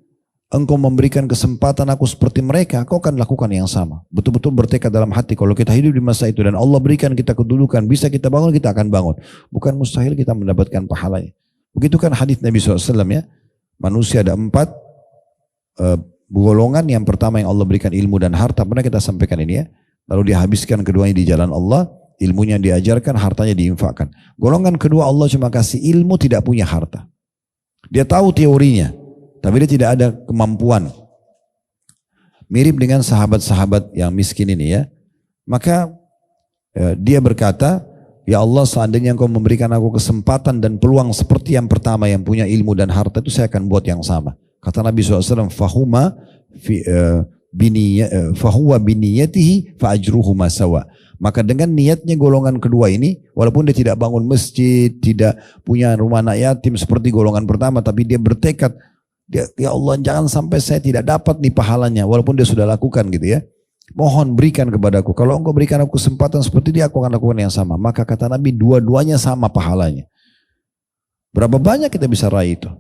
engkau memberikan kesempatan aku seperti mereka, kau akan lakukan yang sama. Betul-betul bertekad dalam hati. Kalau kita hidup di masa itu dan Allah berikan kita kedudukan, bisa kita bangun, kita akan bangun. Bukan mustahil kita mendapatkan pahalanya. Begitu kan hadis Nabi SAW ya. Manusia ada 4 golongan. Yang pertama yang Allah berikan ilmu dan harta. Pernah kita sampaikan ini ya. Lalu dihabiskan keduanya di jalan Allah. Ilmunya diajarkan, hartanya diinfakkan. Golongan kedua Allah cuma kasih ilmu, tidak punya harta. Dia tahu teorinya, tapi dia tidak ada kemampuan. Mirip dengan sahabat-sahabat yang miskin ini ya. Maka dia berkata, ya Allah seandainya engkau memberikan aku kesempatan dan peluang seperti yang pertama yang punya ilmu dan harta itu, saya akan buat yang sama. Kata Nabi SAW, fahuwa biniyatihi fa'ajruhuma sawa. Maka dengan niatnya golongan kedua ini, walaupun dia tidak bangun masjid, tidak punya rumah anak yatim seperti golongan pertama, tapi dia bertekad, ya Allah jangan sampai saya tidak dapat nih pahalanya, walaupun dia sudah lakukan gitu ya. Mohon berikan kepadaku, kalau engkau berikan aku kesempatan seperti dia, aku akan lakukan yang sama. Maka kata Nabi, dua-duanya sama pahalanya. Berapa banyak kita bisa raih itu?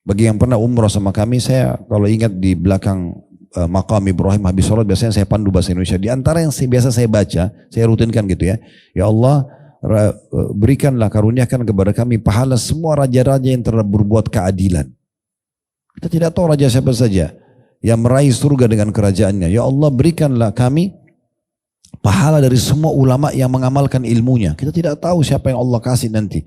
Bagi yang pernah umrah sama kami, saya kalau ingat di belakang Maqam Ibrahim habis sholat biasanya saya pandu bahasa Indonesia. Di antara yang biasa saya baca, saya rutinkan gitu ya. Ya Allah berikanlah, karuniakan kepada kami pahala semua raja-raja yang telah berbuat keadilan. Kita tidak tahu raja siapa saja. yang meraih surga dengan kerajaannya. Ya Allah, berikanlah kami pahala dari semua ulama yang mengamalkan ilmunya. Kita tidak tahu siapa yang Allah kasih nanti.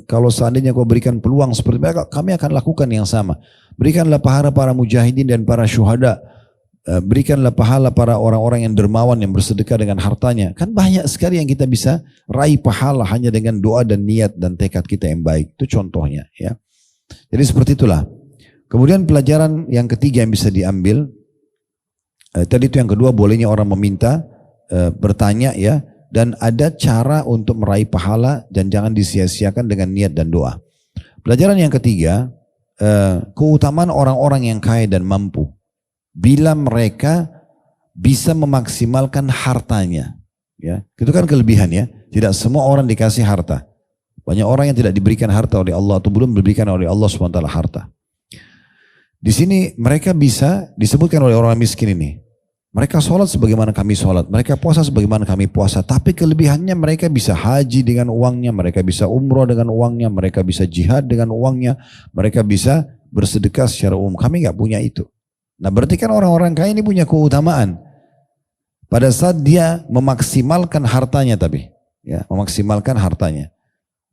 Kalau seandainya kau berikan peluang seperti mereka, kami akan lakukan yang sama. Berikanlah pahala para mujahidin dan para syuhada. Berikanlah pahala para orang-orang yang dermawan yang bersedekah dengan hartanya. Kan banyak sekali yang kita bisa raih pahala hanya dengan doa dan niat dan tekad kita yang baik. Itu contohnya, ya. Jadi seperti itulah. Kemudian pelajaran yang ketiga yang bisa diambil, tadi itu yang kedua, bolehnya orang meminta, bertanya, ya, dan ada cara untuk meraih pahala dan jangan disia-siakan dengan niat dan doa. Pelajaran yang ketiga, keutamaan orang-orang yang kaya dan mampu bila mereka bisa memaksimalkan hartanya, ya. Itu kan kelebihan, ya. Tidak semua orang dikasih harta. Banyak orang yang tidak diberikan harta oleh Allah atau belum diberikan oleh Allah SWT harta. Di sini mereka bisa disebutkan oleh orang miskin ini. Mereka sholat sebagaimana kami sholat, mereka puasa sebagaimana kami puasa. Tapi kelebihannya mereka bisa haji dengan uangnya, mereka bisa umroh dengan uangnya, mereka bisa jihad dengan uangnya, mereka bisa bersedekah secara umum. Kami nggak punya itu. Nah, berarti kan orang-orang kaya ini punya keutamaan pada saat dia memaksimalkan hartanya, tapi ya, memaksimalkan hartanya.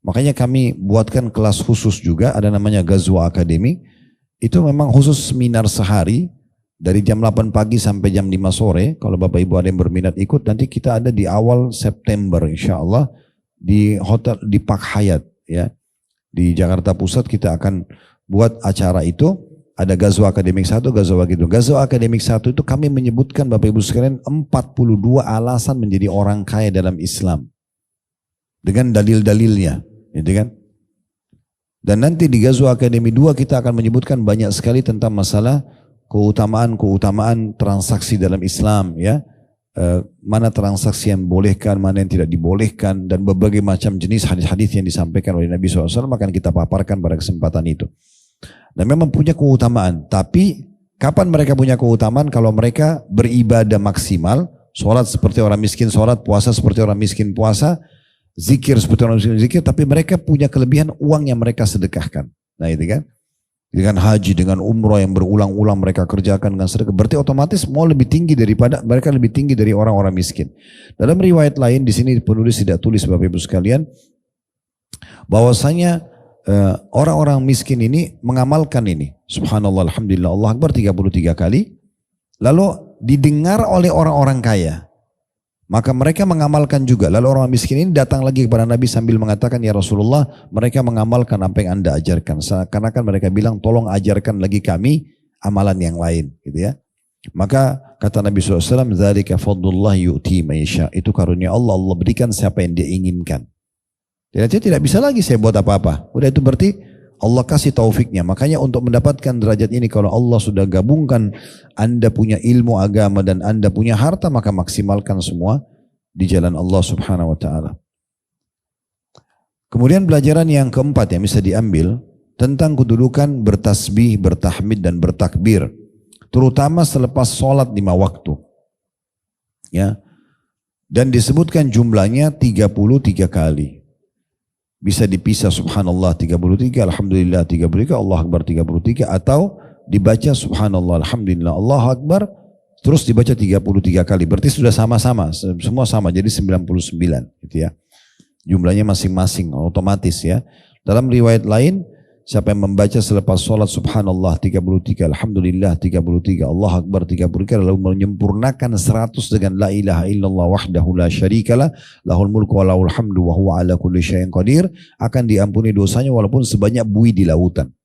Makanya kami buatkan kelas khusus juga, ada namanya Ghazwa Academy. Itu memang khusus seminar sehari dari jam 8 pagi sampai jam 5 sore. Kalau Bapak Ibu ada yang berminat ikut, nanti kita ada di awal September insya Allah di hotel di Park Hyatt, ya, di Jakarta Pusat. Kita akan buat acara itu. Ada Ghazwa Akademik 1, Ghazwa gitu. Ghazwa Akademik 1 itu kami menyebutkan Bapak Ibu sekalian 42 alasan menjadi orang kaya dalam Islam. Dengan dalil-dalilnya, gitu kan? Dan nanti di Ghazwa Akademi 2 kita akan menyebutkan banyak sekali tentang masalah keutamaan transaksi dalam Islam, ya. Mana transaksi yang dibolehkan, mana yang tidak dibolehkan, dan berbagai macam jenis hadis-hadis yang disampaikan oleh Nabi SAW akan kita paparkan pada kesempatan itu. Dan memang punya keutamaan, tapi kapan mereka punya keutamaan? Kalau mereka beribadah maksimal, sholat seperti orang miskin sholat, puasa seperti orang miskin puasa, zikir seperti orang miskin zikir, tapi mereka punya kelebihan uang yang mereka sedekahkan. Nah itu kan, dengan haji, dengan umroh yang berulang-ulang mereka kerjakan dengan sedekah, berarti otomatis mau lebih tinggi daripada mereka, lebih tinggi dari orang-orang miskin. Dalam riwayat lain, di sini penulis tidak tulis Bapak Ibu sekalian, bahwasanya orang-orang miskin ini mengamalkan ini. Subhanallah, alhamdulillah, Allah Akbar 33 kali. Lalu didengar oleh orang-orang kaya. Maka mereka mengamalkan juga. Lalu orang miskin ini datang lagi kepada Nabi sambil mengatakan, ya Rasulullah, mereka mengamalkan apa yang Anda ajarkan. Karena kan mereka bilang, tolong ajarkan lagi kami amalan yang lain. Gitu ya. Maka kata Nabi SAW, dzalika fadlullah yu'ti man yasha. Itu karunia Allah, Allah berikan siapa yang dia inginkan. Jadi tidak bisa lagi saya buat apa-apa. Udah itu berarti Allah kasih taufiknya. Makanya untuk mendapatkan derajat ini, kalau Allah sudah gabungkan Anda punya ilmu agama dan Anda punya harta, maka maksimalkan semua di jalan Allah Subhanahu wa taala. Kemudian pelajaran yang keempat yang bisa diambil tentang kedudukan bertasbih, bertahmid dan bertakbir, terutama selepas sholat 5 waktu. Ya. Dan disebutkan jumlahnya 33 kali. Bisa dipisah subhanallah 33, alhamdulillah 33, Allah Akbar 33, atau dibaca subhanallah, alhamdulillah, Allah Akbar, terus dibaca 33 kali. Berarti sudah sama-sama, semua sama, jadi 99 gitu ya. Jumlahnya masing-masing, otomatis ya. Dalam riwayat lain, siapa yang membaca selepas sholat subhanallah 33, alhamdulillah 33, Allah Akbar 33, lalu menyempurnakan 100 dengan la ilaha illallah wahdahu la syarikalah, lahul mulku wa lahul hamdu wa huwa ala kulli syai'in qadir, akan diampuni dosanya walaupun sebanyak buih di lautan.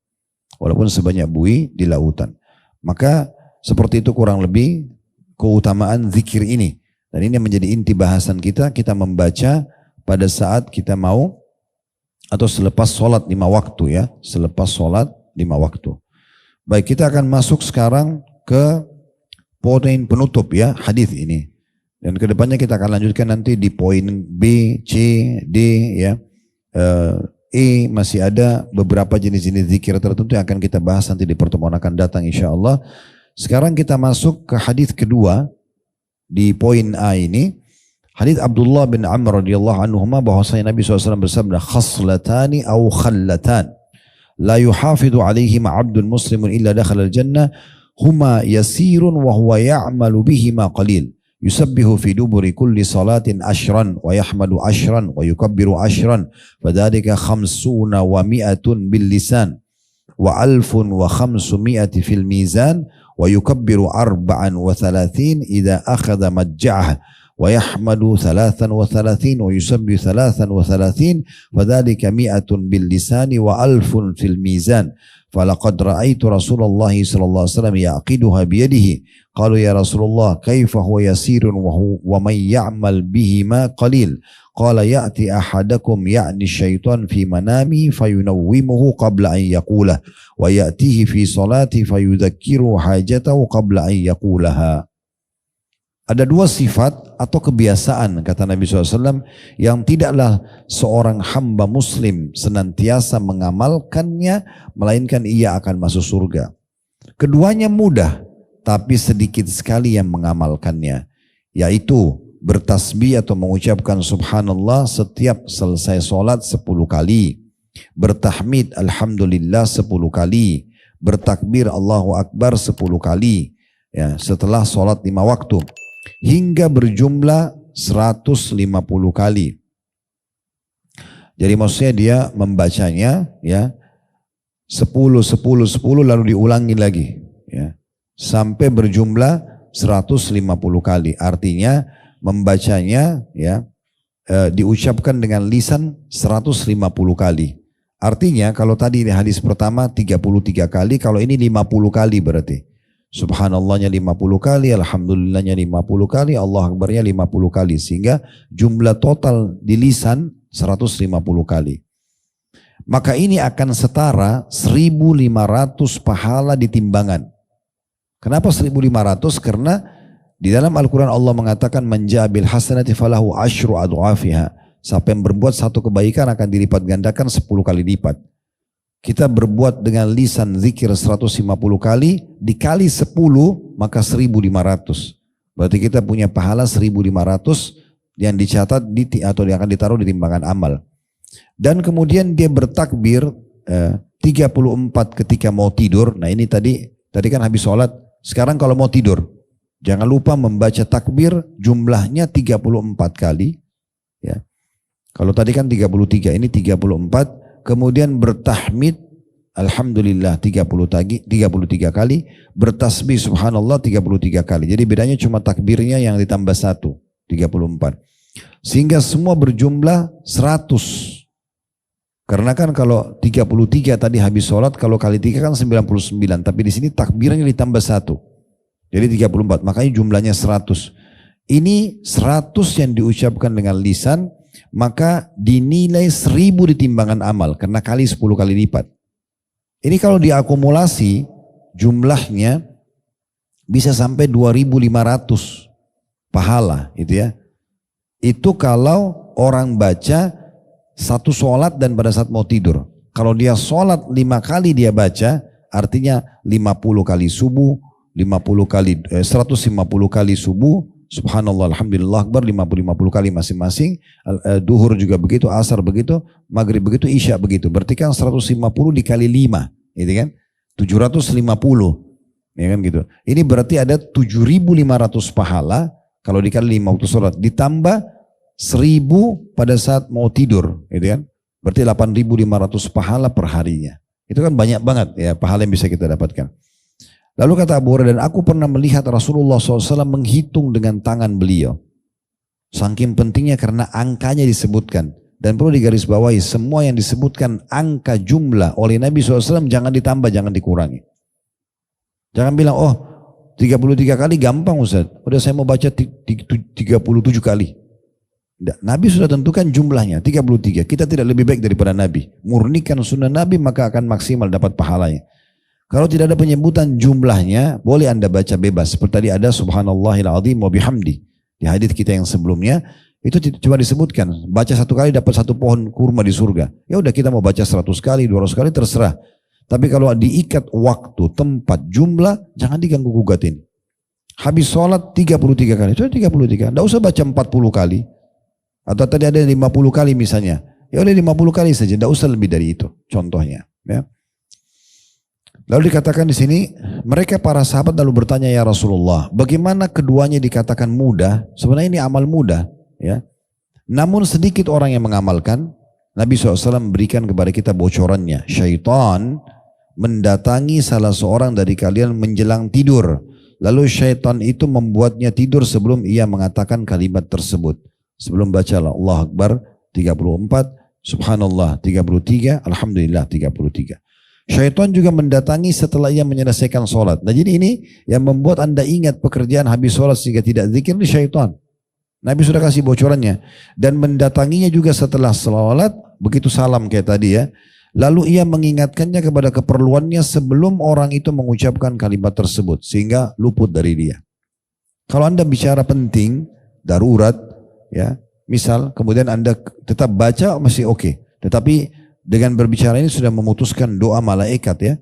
Walaupun sebanyak buih di lautan. Maka seperti itu kurang lebih keutamaan zikir ini. Dan ini menjadi inti bahasan kita membaca pada saat kita mau atau selepas sholat 5 waktu ya, selepas sholat 5 waktu. Baik, kita akan masuk sekarang ke poin penutup ya hadis ini. Dan kedepannya kita akan lanjutkan nanti di poin B, C, D ya, E, masih ada beberapa jenis-jenis zikir tertentu yang akan kita bahas nanti di pertemuan akan datang insya Allah. Sekarang kita masuk ke hadis kedua di poin A ini. Hadis Abdullah bin Amr radhiyallahu anhuma bahwasanya Nabi SAW bersabda, khaslatani aw khallatan la yuhafidhu alaihima abdun muslimun illa dakhala al-jannah, huma yasirun wa huwa ya'malu bihima qalil. Yusabbihu fi duburi kulli salatin ashran wa yahmadu ashran wa yukabbiru ashran. Fadhalika khamsuna wa mi'atun bil lisan wa alfun wa khamsumi'ati fil mizan wa yukabbiru arba'an wa thalathin idha akhadha majja'ah wa yahmadu thalathan wa thalathin wa yusabbihu thalathan wa thalathin fadhalika mi'atun bil lisani wa alfun fil mizan. فلقد رأيت رسول الله صلى الله عليه وسلم يعقدها بيده قالوا يا رسول الله كيف هو يسير ومن يعمل بهما قليل قال يأتي أحدكم يعني الشيطان في منامه فينومه قبل أن يقوله ويأتيه في صلاته فيذكره حاجته قبل أن يقولها. Ada dua sifat atau kebiasaan kata Nabi SAW yang tidaklah seorang hamba muslim senantiasa mengamalkannya melainkan ia akan masuk surga. Keduanya mudah tapi sedikit sekali yang mengamalkannya, yaitu bertasbih atau mengucapkan subhanallah setiap selesai sholat 10 kali, bertahmid alhamdulillah 10 kali, bertakbir Allahu Akbar 10 kali ya, setelah sholat 5 waktu. Hingga berjumlah 150 kali. Jadi maksudnya dia membacanya ya 10 lalu diulangi lagi ya sampai berjumlah 150 kali. Artinya membacanya ya diucapkan dengan lisan 150 kali. Artinya kalau tadi di hadis pertama 33 kali, kalau ini 50 kali berarti. Subhanallahnya 50 kali, alhamdulillahnya 50 kali, Allah Akbarnya 50 kali. Sehingga jumlah total di lisan 150 kali. Maka ini akan setara 1.500 pahala di timbangan. Kenapa 1.500? Karena di dalam Al-Quran Allah mengatakan menjabil hasanati falahu asyru adwafiha. Siapa yang berbuat satu kebaikan akan dilipat gandakan 10 kali lipat. Kita berbuat dengan lisan zikir 150 kali, dikali 10 maka 1.500. Berarti kita punya pahala 1.500 yang dicatat atau yang akan ditaruh di timbangan amal. Dan kemudian dia bertakbir 34 ketika mau tidur. Nah ini tadi kan habis sholat, sekarang kalau mau tidur. Jangan lupa membaca takbir jumlahnya 34 kali. Ya. Kalau tadi kan 33, ini 34. Kemudian bertahmid alhamdulillah 33 kali, bertasbih subhanallah 33 kali. Jadi bedanya cuma takbirnya yang ditambah 1, 34. Sehingga semua berjumlah 100. Karena kan kalau 33 tadi habis sholat, kalau kali 3 kan 99, tapi di sini takbirnya ditambah 1. Jadi 34, makanya jumlahnya 100. Ini 100 yang diucapkan dengan lisan, maka dinilai 1.000 di timbangan amal karena kali 10 kali lipat. Ini kalau diakumulasi jumlahnya bisa sampai 2.500 pahala itu ya. Itu kalau orang baca satu sholat dan pada saat mau tidur. Kalau dia sholat 5 kali dia baca, artinya 50 kali subuh, 150 kali subuh, subhanallah, alhamdulillah akbar 50 kali masing-masing. Duhur juga begitu, asar begitu, maghrib begitu, isya begitu. Berarti kan 150 dikali 5, gitu kan? 750, ya kan gitu. Ini berarti ada 7.500 pahala kalau dikali 5 waktu sholat, ditambah 1.000 pada saat mau tidur, gitu kan? Berarti 8.500 pahala per harinya. Itu kan banyak banget ya pahala yang bisa kita dapatkan. Lalu kata Abu Hurairah, dan aku pernah melihat Rasulullah SAW menghitung dengan tangan beliau. Saking pentingnya karena angkanya disebutkan. Dan perlu digarisbawahi, semua yang disebutkan angka jumlah oleh Nabi SAW jangan ditambah, jangan dikurangi. Jangan bilang, oh 33 kali gampang Ustaz. Udah saya mau baca 37 kali. Nabi sudah tentukan jumlahnya, 33. Kita tidak lebih baik daripada Nabi. Murnikan sunnah Nabi maka akan maksimal dapat pahalanya. Kalau tidak ada penyebutan jumlahnya, boleh Anda baca bebas. Seperti tadi ada subhanallahil azim wa bihamdi. Di hadits kita yang sebelumnya, itu cuma disebutkan. Baca 1 kali dapat 1 pohon kurma di surga. Ya udah kita mau baca 100 kali, 200 kali terserah. Tapi kalau diikat waktu, tempat, jumlah, jangan diganggu gugatin. Habis sholat 33 kali, itu 33. Tidak usah baca 40 kali. Atau tadi ada 50 kali misalnya. Ya udah 50 kali saja, tidak usah lebih dari itu. Contohnya. Ya. Lalu dikatakan di sini mereka para sahabat lalu bertanya, ya Rasulullah, bagaimana keduanya dikatakan mudah? Sebenarnya ini amal mudah, ya. Namun sedikit orang yang mengamalkan. Nabi SAW memberikan kepada kita bocorannya. Syaitan mendatangi salah seorang dari kalian menjelang tidur. Lalu syaitan itu membuatnya tidur sebelum ia mengatakan kalimat tersebut. Sebelum bacalah Allah Akbar 34, Subhanallah 33, Alhamdulillah 33. Syaitan juga mendatangi setelah ia menyelesaikan sholat. Nah jadi ini yang membuat anda ingat pekerjaan habis sholat sehingga tidak zikir, ini syaitan. Nabi sudah kasih bocorannya. Dan mendatanginya juga setelah sholat, begitu salam kayak tadi ya. Lalu ia mengingatkannya kepada keperluannya sebelum orang itu mengucapkan kalimat tersebut. Sehingga luput dari dia. Kalau anda bicara penting, darurat, ya, misal kemudian anda tetap baca masih oke. Tetapi dengan berbicara ini sudah memutuskan doa malaikat ya.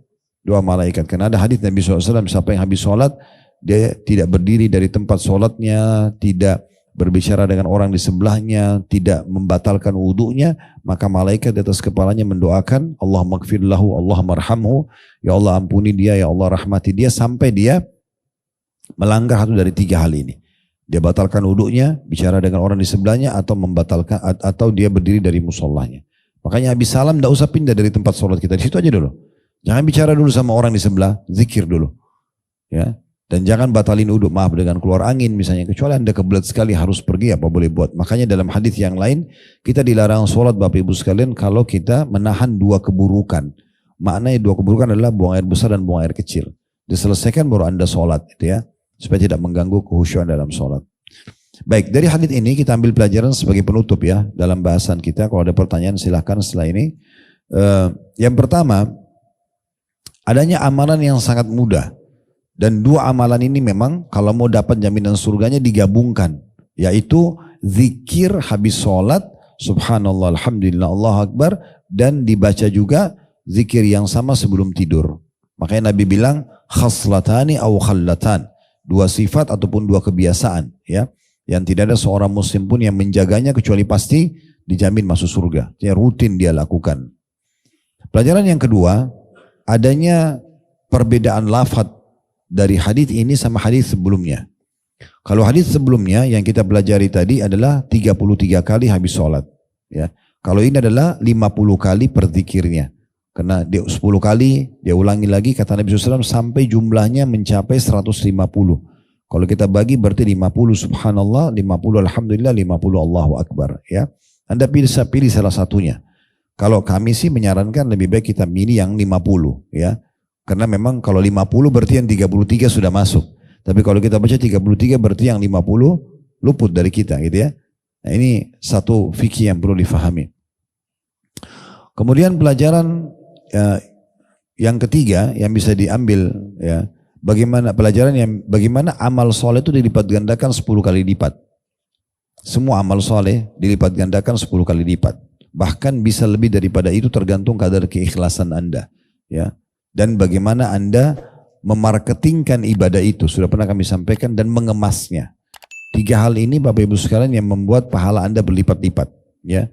Doa malaikat. Karena ada hadis Nabi SAW, siapa yang habis sholat, dia tidak berdiri dari tempat sholatnya, tidak berbicara dengan orang di sebelahnya, tidak membatalkan wudunya, maka malaikat di atas kepalanya mendoakan, Allahumma gfir lahu, Allahumma arhamhu, ya Allah ampuni dia, ya Allah rahmati dia, sampai dia melanggar satu dari tiga hal ini. Dia batalkan wudunya, bicara dengan orang di sebelahnya, atau membatalkan, atau dia berdiri dari musallahnya. Makanya habis salam tidak usah pindah dari tempat sholat kita, di situ aja dulu. Jangan bicara dulu sama orang di sebelah, zikir dulu. Ya. Dan jangan batalin wudhu, maaf dengan keluar angin misalnya, kecuali anda kebelet sekali harus pergi, apa boleh buat. Makanya dalam hadis yang lain, kita dilarang sholat Bapak Ibu sekalian kalau kita menahan dua keburukan. Maknanya dua keburukan adalah buang air besar dan buang air kecil. Diselesaikan baru anda sholat, gitu ya, supaya tidak mengganggu kehusyuan dalam sholat. Baik, dari hadis ini kita ambil pelajaran sebagai penutup ya, dalam bahasan kita. Kalau ada pertanyaan silahkan setelah ini. Yang pertama, adanya amalan yang sangat mudah. Dan dua amalan ini memang kalau mau dapat jaminan surganya digabungkan. Yaitu zikir habis sholat, subhanallah, alhamdulillah, Allah Akbar. Dan dibaca juga zikir yang sama sebelum tidur. Makanya Nabi bilang, khaslatani aw khallatan. Dua sifat ataupun dua kebiasaan. Ya, yang tidak ada seorang muslim pun yang menjaganya kecuali pasti dijamin masuk surga. Yang rutin dia lakukan. Pelajaran yang kedua, adanya perbedaan lafaz dari hadis ini sama hadis sebelumnya. Kalau hadis sebelumnya yang kita pelajari tadi adalah 33 kali habis sholat. Ya. Kalau ini adalah 50 kali per zikirnya. Karena dia 10 kali, dia ulangi lagi kata Nabi SAW sampai jumlahnya mencapai 150. Kalau kita bagi berarti 50 subhanallah, 50 alhamdulillah, 50 Allahu Akbar. Ya. Anda pilih salah satunya. Kalau kami sih menyarankan lebih baik kita pilih yang 50. Ya. Karena memang kalau 50 berarti yang 33 sudah masuk. Tapi kalau kita baca 33 berarti yang 50 luput dari kita gitu ya. Nah ini satu fikih yang perlu difahami. Kemudian pelajaran yang ketiga yang bisa diambil ya. Bagaimana amal soleh itu dilipat gandakan 10 kali lipat. Semua amal soleh dilipat gandakan 10 kali lipat. Bahkan bisa lebih daripada itu tergantung kadar keikhlasan Anda. Ya. Dan bagaimana Anda memarketingkan ibadah itu. Sudah pernah kami sampaikan dan mengemasnya. 3 hal ini Bapak Ibu sekalian yang membuat pahala Anda berlipat-lipat. Ya.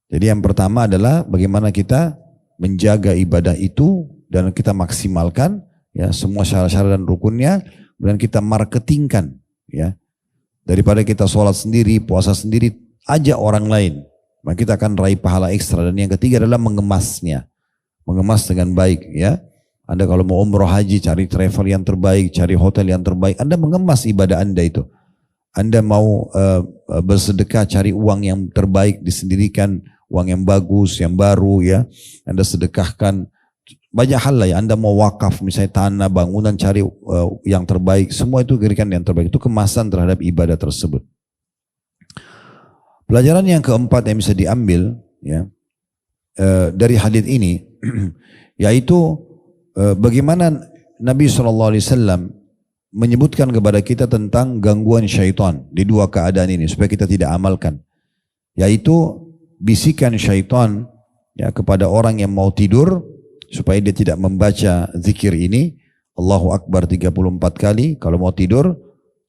Jadi yang pertama adalah bagaimana kita menjaga ibadah itu dan kita maksimalkan ya semua syarat-syarat dan rukunnya dan kita marketingkan ya. Daripada kita sholat sendiri, puasa sendiri, ajak orang lain. Maka kita akan raih pahala ekstra. Dan yang ketiga adalah mengemasnya. Mengemas dengan baik ya. Anda kalau mau umroh haji cari travel yang terbaik, cari hotel yang terbaik. Anda mengemas ibadah Anda itu. Anda mau bersedekah cari uang yang terbaik, disendirikan uang yang bagus, yang baru ya. Anda sedekahkan banyak hal lah ya. Anda mau wakaf misalnya tanah, bangunan, cari yang terbaik. Semua itu berikan yang terbaik. Itu kemasan terhadap ibadah tersebut. Pelajaran yang keempat yang bisa diambil ya dari hadis ini yaitu bagaimana Nabi SAW menyebutkan kepada kita tentang gangguan syaitan di dua keadaan ini supaya kita tidak amalkan, yaitu bisikan syaitan ya kepada orang yang mau tidur supaya dia tidak membaca zikir ini Allahu Akbar 34 kali kalau mau tidur,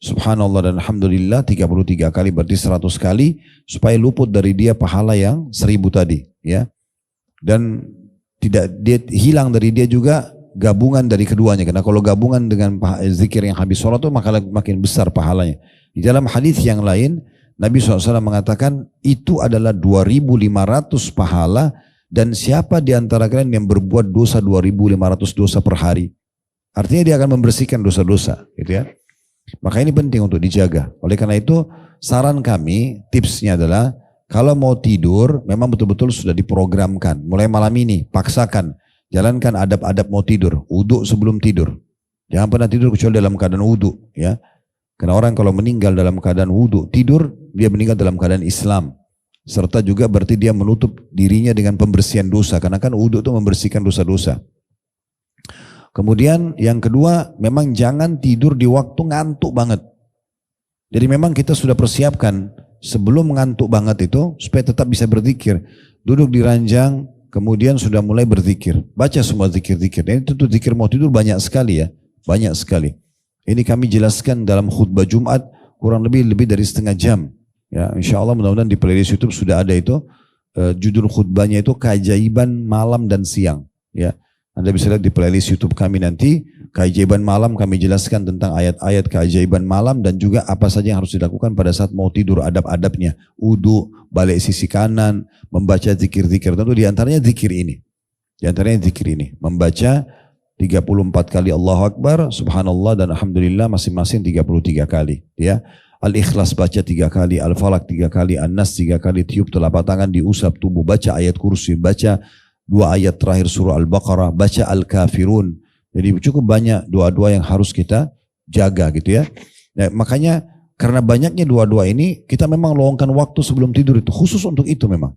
subhanallah dan alhamdulillah 33 kali berarti 100 kali supaya luput dari dia pahala yang 1000 tadi ya. Dan tidak dia hilang dari dia juga gabungan dari keduanya. Karena kalau gabungan dengan zikir yang habis sholat itu maka makin besar pahalanya. Di dalam hadis yang lain, Nabi SAW mengatakan itu adalah 2.500 pahala dan siapa di antara kalian yang berbuat dosa 2.500 dosa per hari. Artinya dia akan membersihkan dosa-dosa, gitu ya. Maka ini penting untuk dijaga. Oleh karena itu saran kami, tipsnya adalah kalau mau tidur memang betul-betul sudah diprogramkan. Mulai malam ini paksakan, jalankan adab-adab mau tidur, wudu sebelum tidur. Jangan pernah tidur kecuali dalam keadaan wudu, ya. Karena orang kalau meninggal dalam keadaan wudu, tidur, dia meninggal dalam keadaan Islam. Serta juga berarti dia menutup dirinya dengan pembersihan dosa. Karena kan wudu itu membersihkan dosa-dosa. Kemudian yang kedua, memang jangan tidur di waktu ngantuk banget. Jadi memang kita sudah persiapkan sebelum ngantuk banget itu, supaya tetap bisa berzikir. Duduk di ranjang, kemudian sudah mulai berzikir. Baca semua zikir-zikir. Dan itu tuh zikir mau tidur banyak sekali ya. Banyak sekali. Ini kami jelaskan dalam khutbah Jumat kurang lebih dari setengah jam. Ya, insya Allah mudah-mudahan di playlist YouTube sudah ada itu. Judul khutbahnya itu keajaiban malam dan siang. Ya, Anda bisa lihat di playlist YouTube kami nanti. Keajaiban malam kami jelaskan tentang ayat-ayat keajaiban malam dan juga apa saja yang harus dilakukan pada saat mau tidur, adab-adabnya. Wudu, balik sisi kanan, membaca zikir-zikir. Tentu diantaranya zikir ini. Diantaranya zikir ini. Membaca 34 kali Allahu Akbar, Subhanallah dan Alhamdulillah masing-masing 33 kali. Ya. Al-Ikhlas baca 3 kali, Al-Falaq 3 kali, An-Nas 3 kali, tiup telapak tangan, diusap tubuh, baca ayat kursi, baca 2 ayat terakhir surah Al-Baqarah, baca Al-Kafirun. Jadi cukup banyak doa-doa yang harus kita jaga gitu ya. Nah, makanya karena banyaknya doa-doa ini, kita memang luangkan waktu sebelum tidur itu, khusus untuk itu memang.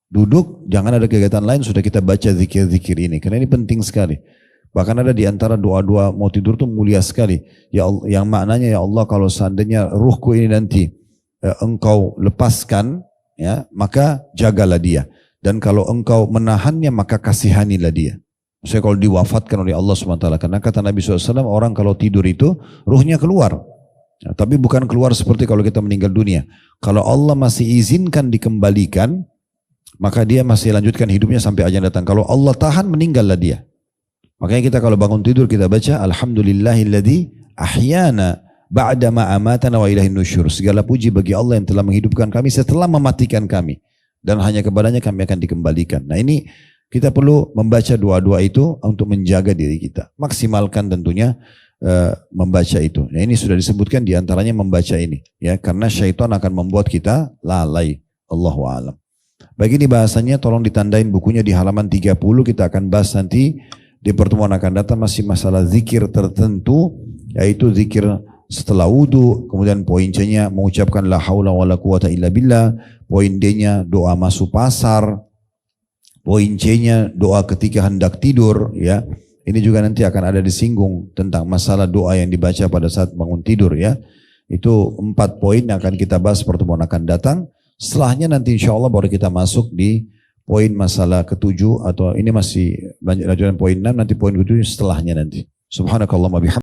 Duduk, jangan ada kegiatan lain, sudah kita baca zikir-zikir ini, karena ini penting sekali. Bahkan ada di antara doa-doa mau tidur itu mulia sekali. Ya Allah, yang maknanya ya Allah kalau seandainya ruhku ini nanti engkau lepaskan, ya maka jagalah dia. Dan kalau engkau menahannya maka kasihanilah dia. Maksudnya kalau diwafatkan oleh Allah SWT. Karena kata Nabi SAW orang kalau tidur itu ruhnya keluar. Ya, tapi bukan keluar seperti kalau kita meninggal dunia. Kalau Allah masih izinkan dikembalikan, maka dia masih lanjutkan hidupnya sampai ajal datang. Kalau Allah tahan meninggallah dia. Makanya kita kalau bangun tidur kita baca Alhamdulillahilladzi ahyana ba'da ma amatana wa ilaihin nusyur. Segala puji bagi Allah yang telah menghidupkan kami setelah mematikan kami dan hanya kepadanya kami akan dikembalikan. Nah, ini kita perlu membaca doa-doa itu untuk menjaga diri kita. Maksimalkan tentunya membaca itu. Nah, ini sudah disebutkan di antaranya membaca ini ya, karena syaitan akan membuat kita lalai. Allahu a'lam. Bagi ini bahasanya tolong ditandain bukunya di halaman 30, kita akan bahas nanti. Di pertemuan akan datang masih masalah zikir tertentu, yaitu zikir setelah wudu, kemudian poin C-nya mengucapkan la haula wala quwata illa billah, poin D-nya doa masuk pasar, poin C-nya doa ketika hendak tidur, ya. Ini juga nanti akan ada disinggung tentang masalah doa yang dibaca pada saat bangun tidur, ya. Itu 4 poin yang akan kita bahas pertemuan akan datang. Setelahnya nanti insya Allah baru kita masuk di poin masalah ke-7 atau ini masih lanjutan poin 6, nanti poin ke-7 setelahnya nanti. Subhanakallahumma bihamdika.